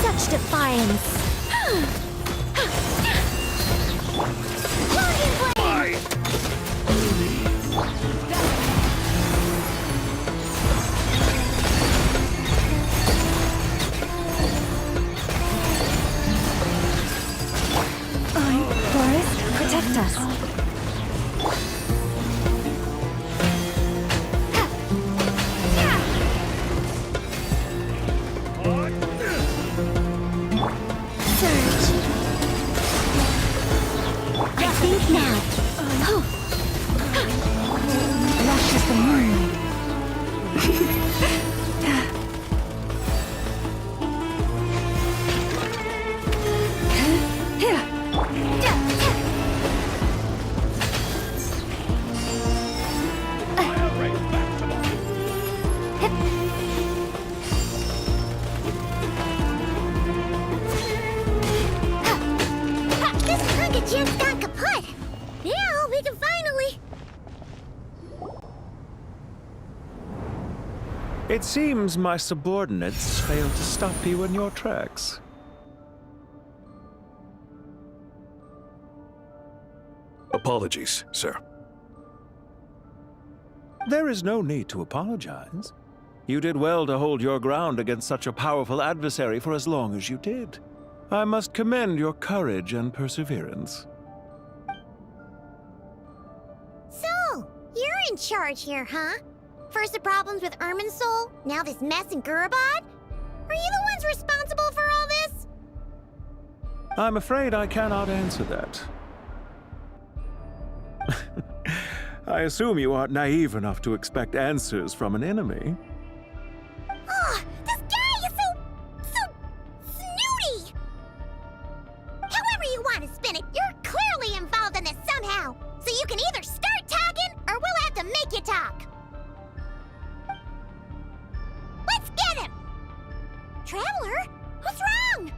Such defiance. Forest, protect us. Surge. I think now. Lush as the moonlight. This hunk of Jin's gone kaput! Now we can finally... It seems my subordinates failed to stop you in your tracks. Apologies, sir. There is no need to apologize. You did well to hold your ground against such a powerful adversary for as long as you did. I must commend your courage and perseverance. So, you're in charge here, huh? First the problems with Irminsul, now this mess in Gurabad? Are you the ones responsible for all this? I'm afraid I cannot answer that. I assume you aren't naive enough to expect answers from an enemy. Ugh, this guy is so snooty! However you want to spin it, you're clearly involved in this somehow. So you can either start talking, or we'll have to make you talk. Let's get him! Traveler, what's wrong?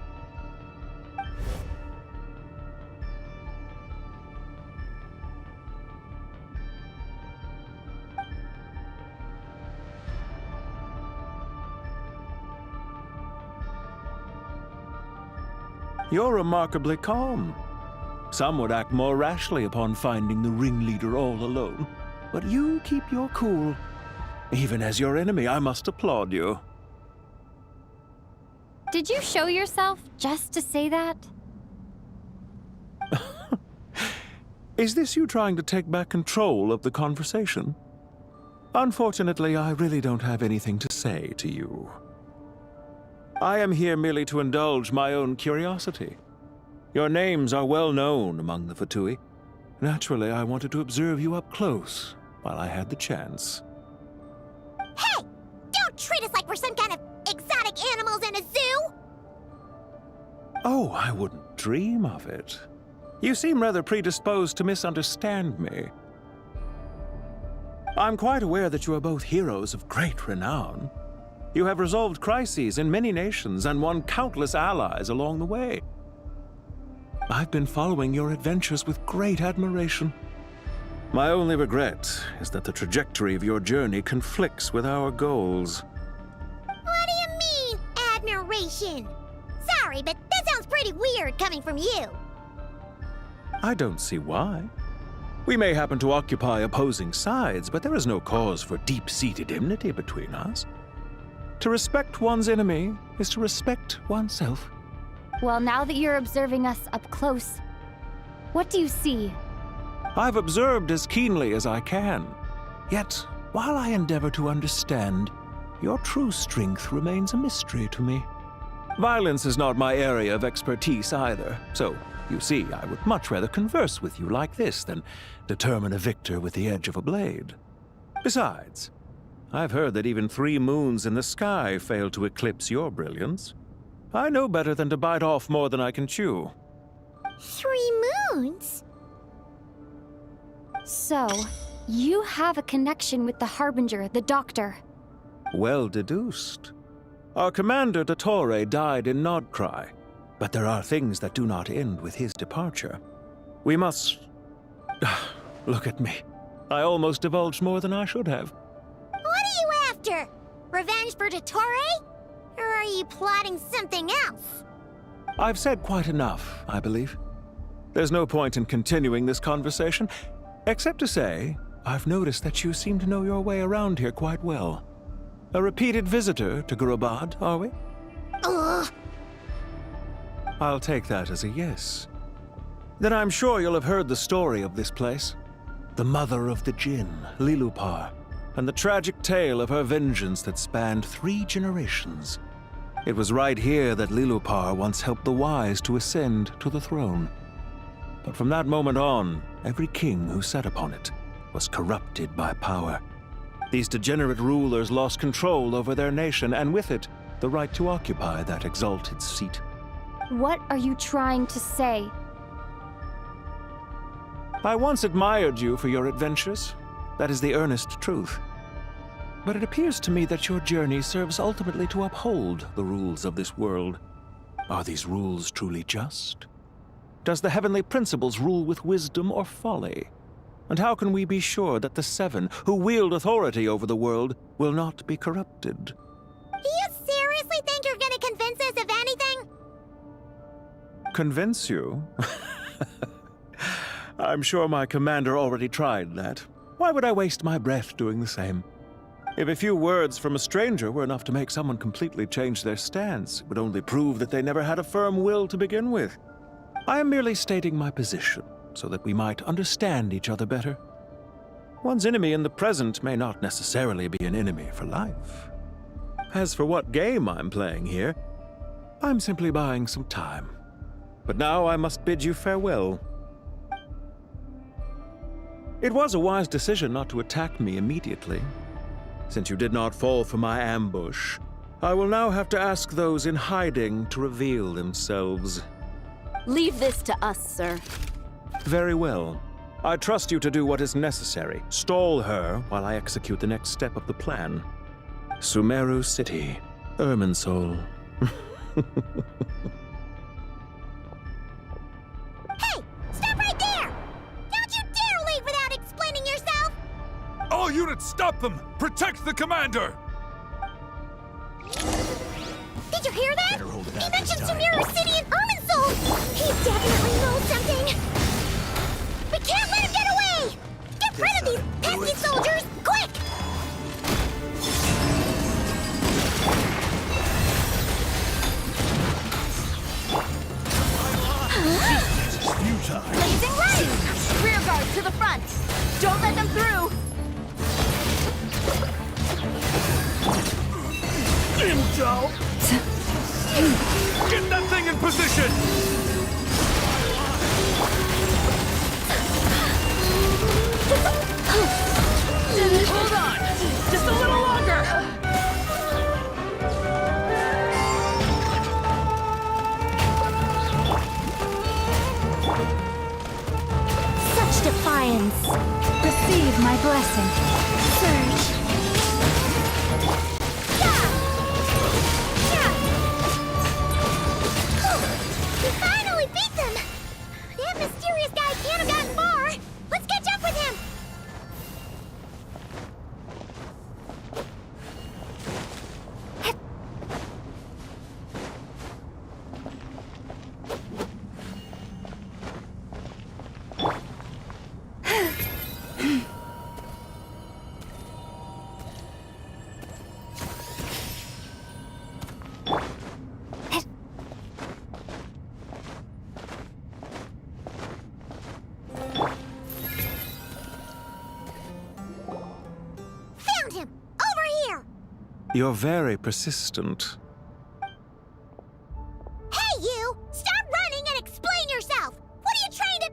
You're remarkably calm. Some would act more rashly upon finding the ringleader all alone. But you keep your cool. Even as your enemy, I must applaud you. Did you show yourself just to say that? Is this you trying to take back control of the conversation? Unfortunately, I really don't have anything to say to you. I am here merely to indulge my own curiosity. Your names are well known among the Fatui. Naturally, I wanted to observe you up close while I had the chance. Hey! Don't treat us like we're some kind of exotic animals in a zoo! Oh, I wouldn't dream of it. You seem rather predisposed to misunderstand me. I'm quite aware that you are both heroes of great renown. You have resolved crises in many nations and won countless allies along the way. I've been following your adventures with great admiration. My only regret is that the trajectory of your journey conflicts with our goals. What do you mean, admiration? Sorry, but that sounds pretty weird coming from you. I don't see why. We may happen to occupy opposing sides, but there is no cause for deep-seated enmity between us. To respect one's enemy is to respect oneself. Well, now that you're observing us up close, what do you see? I've observed as keenly as I can. Yet, while I endeavor to understand, your true strength remains a mystery to me. Violence is not my area of expertise either, so, you see, I would much rather converse with you like this than determine a victor with the edge of a blade. Besides, I've heard that even 3 moons in the sky fail to eclipse your brilliance. I know better than to bite off more than I can chew. 3 moons? So, you have a connection with the Harbinger, the Doctor. Well deduced. Our commander, Dottore, died in Nodcry, but there are things that do not end with his departure. We must... Look at me. I almost divulged more than I should have. What are you after? Revenge for Dottore? Or are you plotting something else? I've said quite enough, I believe. There's no point in continuing this conversation, except to say, I've noticed that you seem to know your way around here quite well. A repeated visitor to Gurabad, are we? Ugh. I'll take that as a yes. Then I'm sure you'll have heard the story of this place. The mother of the Jinn, Lilupar, and the tragic tale of her vengeance that spanned 3 generations. It was right here that Lilupar once helped the wise to ascend to the throne. But from that moment on, every king who sat upon it was corrupted by power. These degenerate rulers lost control over their nation, and with it, the right to occupy that exalted seat. What are you trying to say? I once admired you for your adventures. That is the earnest truth. But it appears to me that your journey serves ultimately to uphold the rules of this world. Are these rules truly just? Does the heavenly principles rule with wisdom or folly? And how can we be sure that the 7 who wield authority over the world will not be corrupted? Do you seriously think you're gonna convince us of anything? Convince you? I'm sure my commander already tried that. Why would I waste my breath doing the same? If a few words from a stranger were enough to make someone completely change their stance, it would only prove that they never had a firm will to begin with. I am merely stating my position, so that we might understand each other better. One's enemy in the present may not necessarily be an enemy for life. As for what game I'm playing here, I'm simply buying some time. but now I must bid you farewell. It was a wise decision not to attack me immediately. Since you did not fall for my ambush, I will now have to ask those in hiding to reveal themselves. Leave this to us, sir. Very well. I trust you to do what is necessary. Stall her while I execute the next step of the plan. Sumeru City, Irminsul. Hey! Stop right there! Don't you dare leave without explaining yourself! All units, stop them! Protect the commander! Did you hear that? He mentioned Sumeru City and Irminsul! He definitely knows something! We can't let him get away! Get rid of these pesky soldiers, quick! Blazing light! Rear guard to the front! Don't let them through! Get that thing in position! Hold on! Just a little longer! Such defiance! Receive my blessing. Surge. We finally beat them! That mysterious guy can't have gotten far! Let's catch up with him! Found him! Over here! You're very persistent. Hey, you! Stop running and explain yourself! What are you trying to...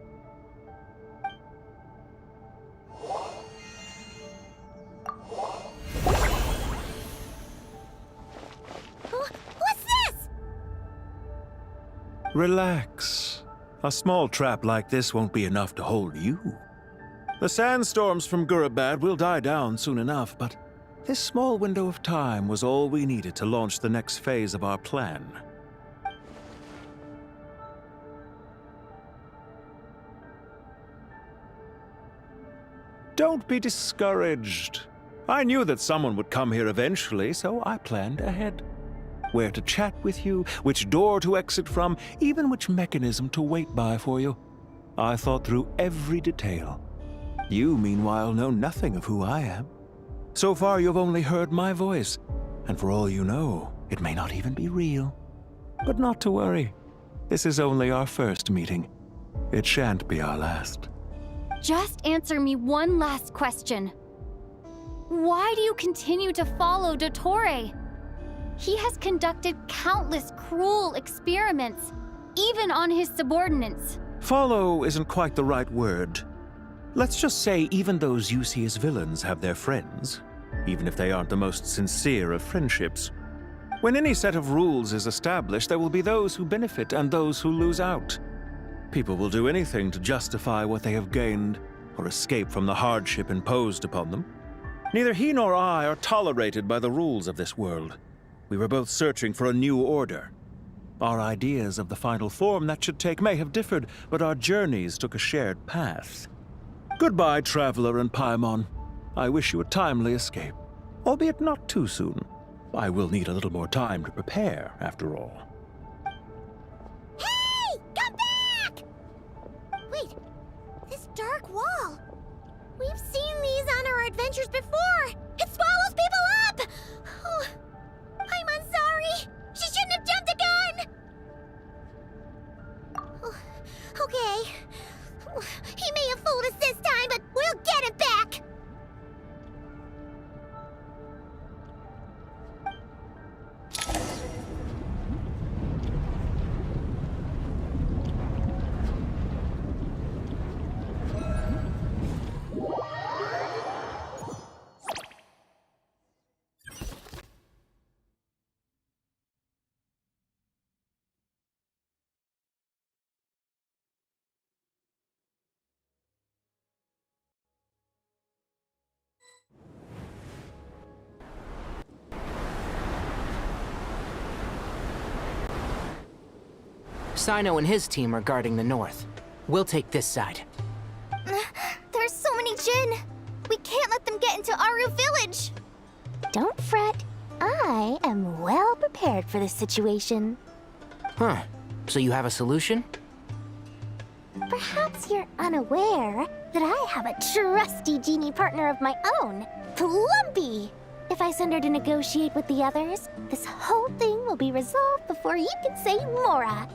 What's this? Relax. A small trap like this won't be enough to hold you. The sandstorms from Gurabad will die down soon enough, but this small window of time was all we needed to launch the next phase of our plan. Don't be discouraged. I knew that someone would come here eventually, so I planned ahead. Where to chat with you, which door to exit from, even which mechanism to wait by for you. I thought through every detail. You, meanwhile, know nothing of who I am. So far, you've only heard my voice, and for all you know, it may not even be real. But not to worry. This is only our first meeting. It shan't be our last. Just answer me one last question. Why do you continue to follow Dottore? He has conducted countless cruel experiments, even on his subordinates. Follow isn't quite the right word. Let's just say even those you see as villains have their friends, even if they aren't the most sincere of friendships. When any set of rules is established, there will be those who benefit and those who lose out. People will do anything to justify what they have gained or escape from the hardship imposed upon them. Neither he nor I are tolerated by the rules of this world. We were both searching for a new order. Our ideas of the final form that should take may have differed, but our journeys took a shared path. Goodbye, Traveler and Paimon. I wish you a timely escape, albeit not too soon. I will need a little more time to prepare, after all. Hey! Come back! Wait, this dark wall. We've seen these on our adventures before. It swallows people up! Oh, I'm sorry. She shouldn't have jumped the gun! Oh, okay. He may have fooled us this time, but we'll get him back! Sino and his team are guarding the north. We'll take this side. There's so many Jin. We can't let them get into Aru Village. Don't fret. I am well prepared for this situation. Huh. So you have a solution? Perhaps you're unaware that I have a trusty genie partner of my own, Plumpy. If I send her to negotiate with the others, this whole thing will be resolved before you can say Mora.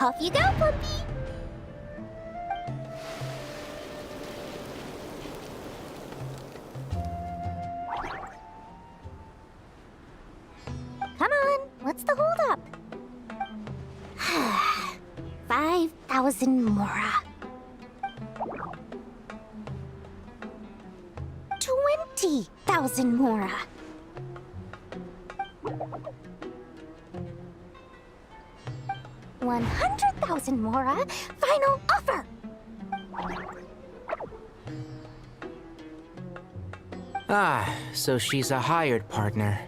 Off you go, Plumpy! Come on, what's the holdup? 5,000 Mora. 20,000 Mora. 100,000 Mora. Final offer. Ah, so she's a hired partner.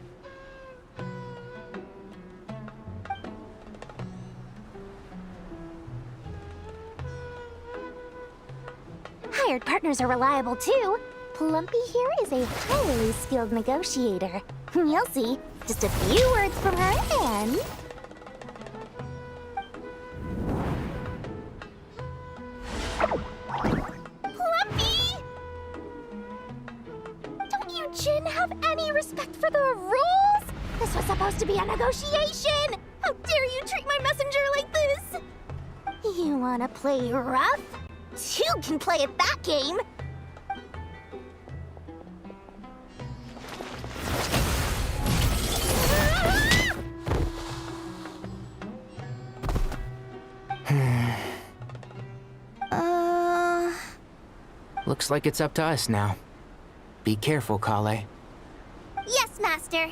Hired partners are reliable too. Plumpy here is a highly skilled negotiator. You'll see. Just a few words from her and... Plumpy! Don't you Jin have any respect for the rules? This was supposed to be a negotiation! How dare you treat my messenger like this? You wanna play rough? Two can play at that game! Looks like it's up to us now. Be careful, Kale. Yes, Master.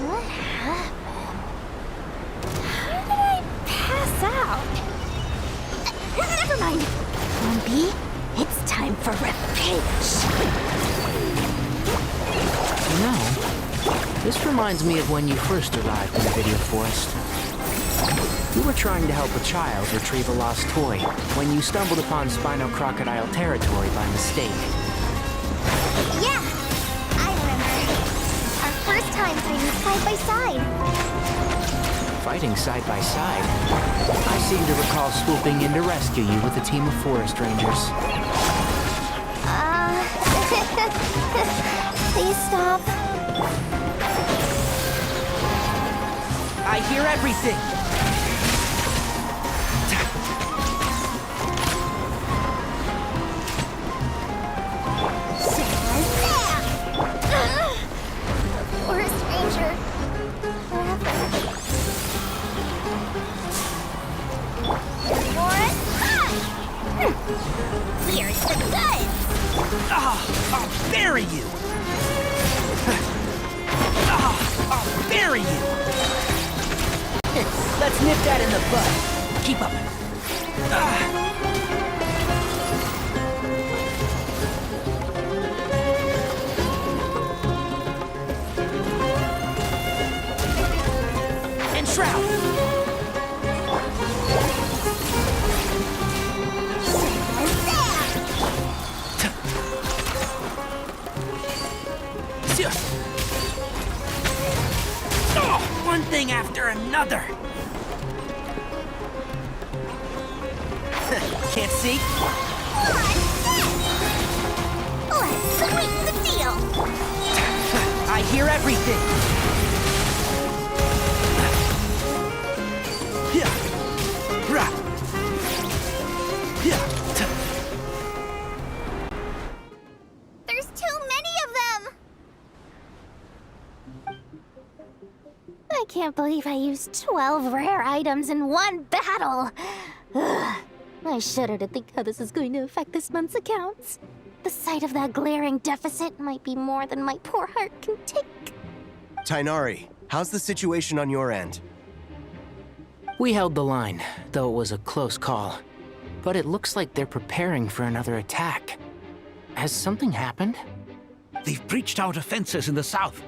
What happened? How did I pass out? Never mind. Plumpy, it's time for revenge. You know, this reminds me of when you first arrived in the Video Forest. You were trying to help a child retrieve a lost toy when you stumbled upon Spino Crocodile territory by mistake. Yeah, I remember. Our first time fighting side by side. Fighting side by side? I seem to recall swooping in to rescue you with a team of forest rangers. Please stop. I hear everything! Forest Ranger. Forest Here's the goods! I'll bury you! I'll bury you! Let's nip that in the bud. Keep up. Enshroud! One thing after another! Can't see? Let's sweeten the deal! I hear everything! There's too many of them! I can't believe I used 12 rare items in one battle. Ugh. I shudder to think how this is going to affect this month's accounts. The sight of that glaring deficit might be more than my poor heart can take. Tainari, how's the situation on your end? We held the line, though it was a close call. But it looks like they're preparing for another attack. Has something happened? They've breached our defenses in the south.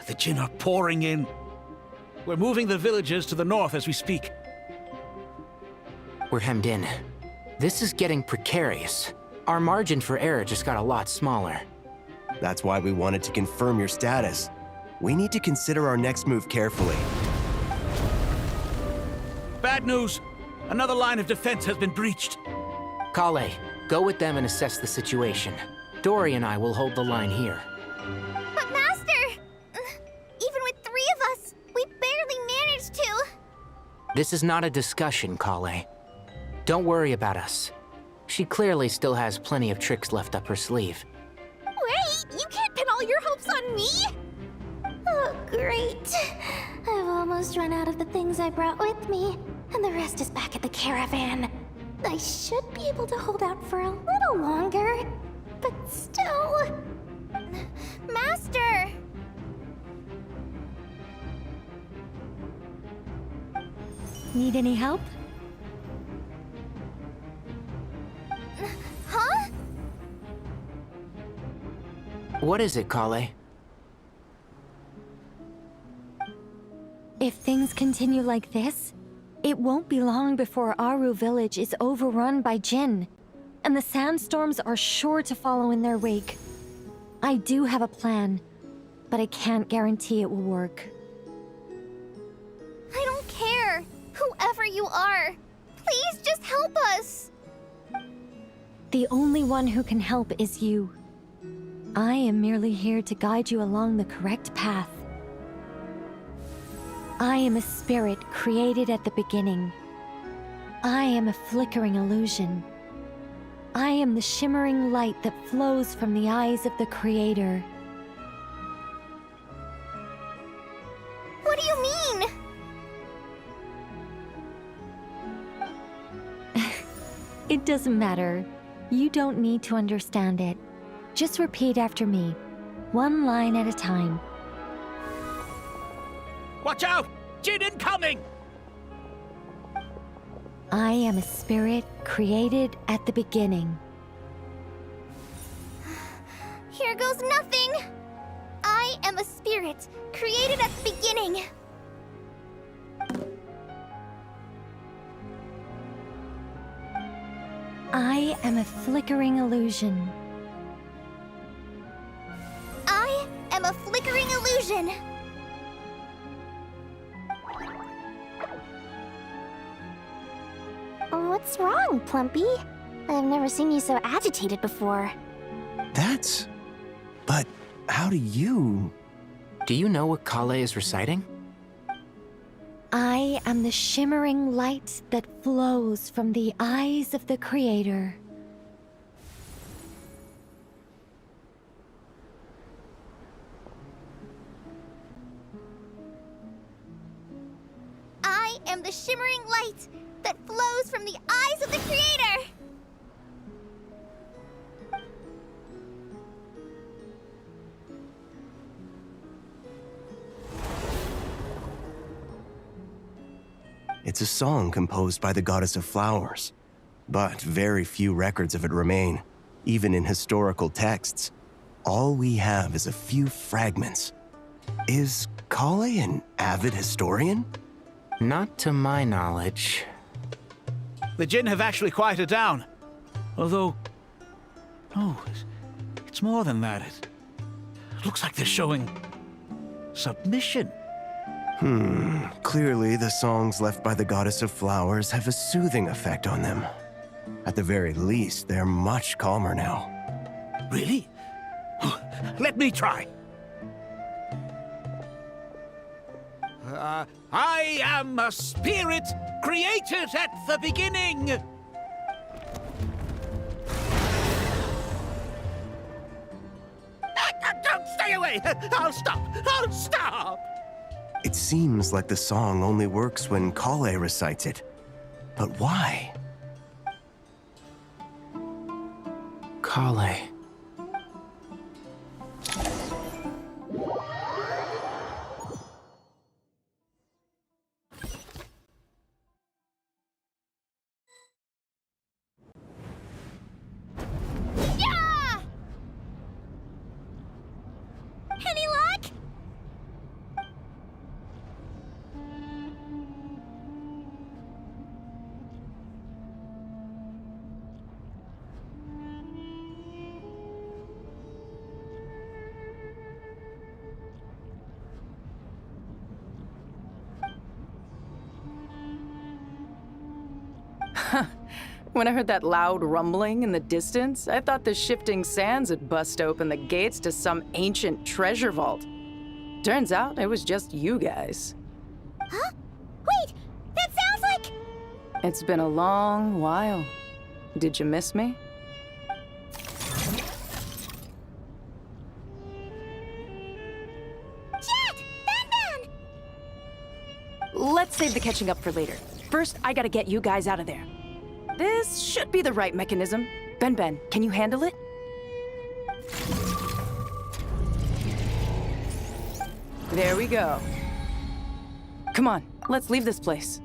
The Jinn are pouring in. We're moving the villagers to the north as we speak. We're hemmed in. This is getting precarious. Our margin for error just got a lot smaller. That's why we wanted to confirm your status. We need to consider our next move carefully. Bad news! Another line of defense has been breached. Kale, go with them and assess the situation. Dory and I will hold the line here. But Master! Even with 3 of us, we barely managed to. This is not a discussion, Kale. Don't worry about us. She clearly still has plenty of tricks left up her sleeve. Wait, you can't pin all your hopes on me? Oh, great. I've almost run out of the things I brought with me, and the rest is back at the caravan. I should be able to hold out for a little longer, but still... Master! Need any help? Huh? What is it, Kale? If things continue like this, it won't be long before Aru village is overrun by Jinn, and the sandstorms are sure to follow in their wake. I do have a plan, but I can't guarantee it will work. I don't care. Whoever you are, please just help us. The only one who can help is you. I am merely here to guide you along the correct path. I am a spirit created at the beginning. I am a flickering illusion. I am the shimmering light that flows from the eyes of the Creator. What do you mean? It doesn't matter. You don't need to understand it. Just repeat after me, one line at a time. Watch out! Jinn incoming! I am a spirit created at the beginning. Here goes nothing! I am a spirit, created at the beginning. I am a flickering illusion. I am a flickering illusion. What's wrong, Plumpy? I've never seen you so agitated before. But how do you... Do you know what Kale is reciting? I am the shimmering light that flows from the eyes of the Creator. I am the shimmering light that flows from the eyes of the Creator! It's a song composed by the goddess of flowers, but very few records of it remain, even in historical texts. All we have is a few fragments. Is Kale an avid historian? Not to my knowledge. The Jinn have actually quieted down. Although... Oh, it's more than that. It looks like they're showing... submission. Clearly the songs left by the goddess of flowers have a soothing effect on them. At the very least, they're much calmer now. Really? Let me try. I am a spirit created at the beginning. Don't stay away. I'll stop. I'll stop. It seems like the song only works when Kale recites it. But why? Kale. Yeah! Any luck? When I heard that loud rumbling in the distance, I thought the shifting sands had bust open the gates to some ancient treasure vault. Turns out it was just you guys. Huh? Wait, that sounds like... It's been a long while. Did you miss me? Jet! Ben! Let's save the catching up for later. First, I gotta get you guys out of there. This should be the right mechanism. Ben, can you handle it? There we go. Come on, let's leave this place.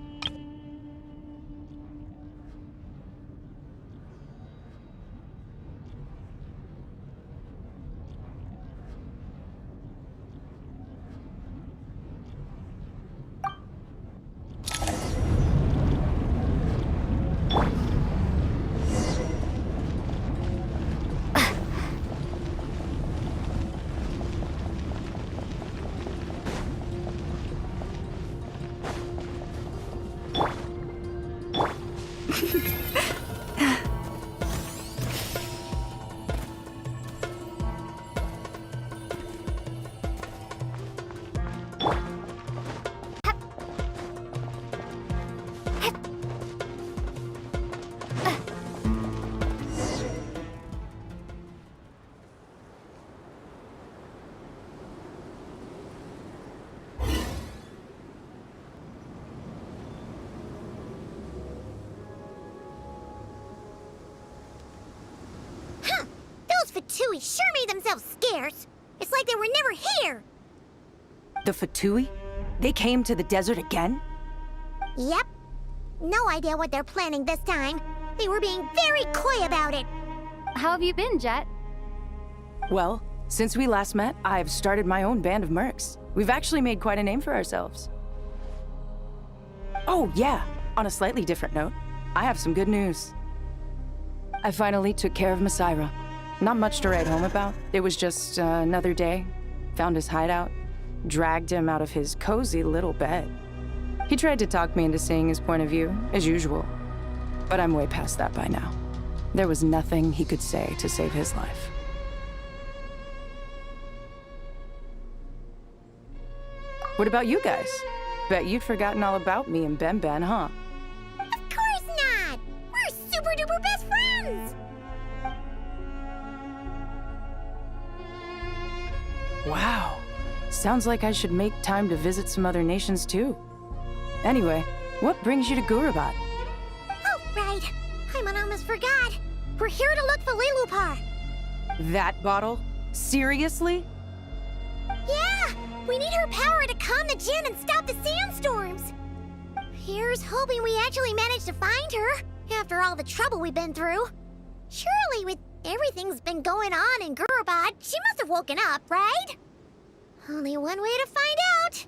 Fatui sure made themselves scarce. It's like they were never here. The Fatui? They came to the desert again? Yep. No idea what they're planning this time. They were being very coy about it. How have you been, Jet? Well, since we last met, I've started my own band of mercs. We've actually made quite a name for ourselves. Oh, yeah. On a slightly different note, I have some good news. I finally took care of Masaira. Not much to write home about. It was just another day. Found his hideout. Dragged him out of his cozy little bed. He tried to talk me into seeing his point of view, as usual. But I'm way past that by now. There was nothing he could say to save his life. What about you guys? Bet you've forgotten all about me and Ben, huh? Of course not! We're super duper best friends! Wow. Sounds like I should make time to visit some other nations too. Anyway, what brings you to Gurabat? Oh, right. I almost forgot. We're here to look for Lilupar. That bottle? Seriously? Yeah! We need her power to calm the Jinn and stop the sandstorms. Here's hoping we actually manage to find her, after all the trouble we've been through. Surely with everything's been going on in Gurabat, she must have woken up, right? Only one way to find out.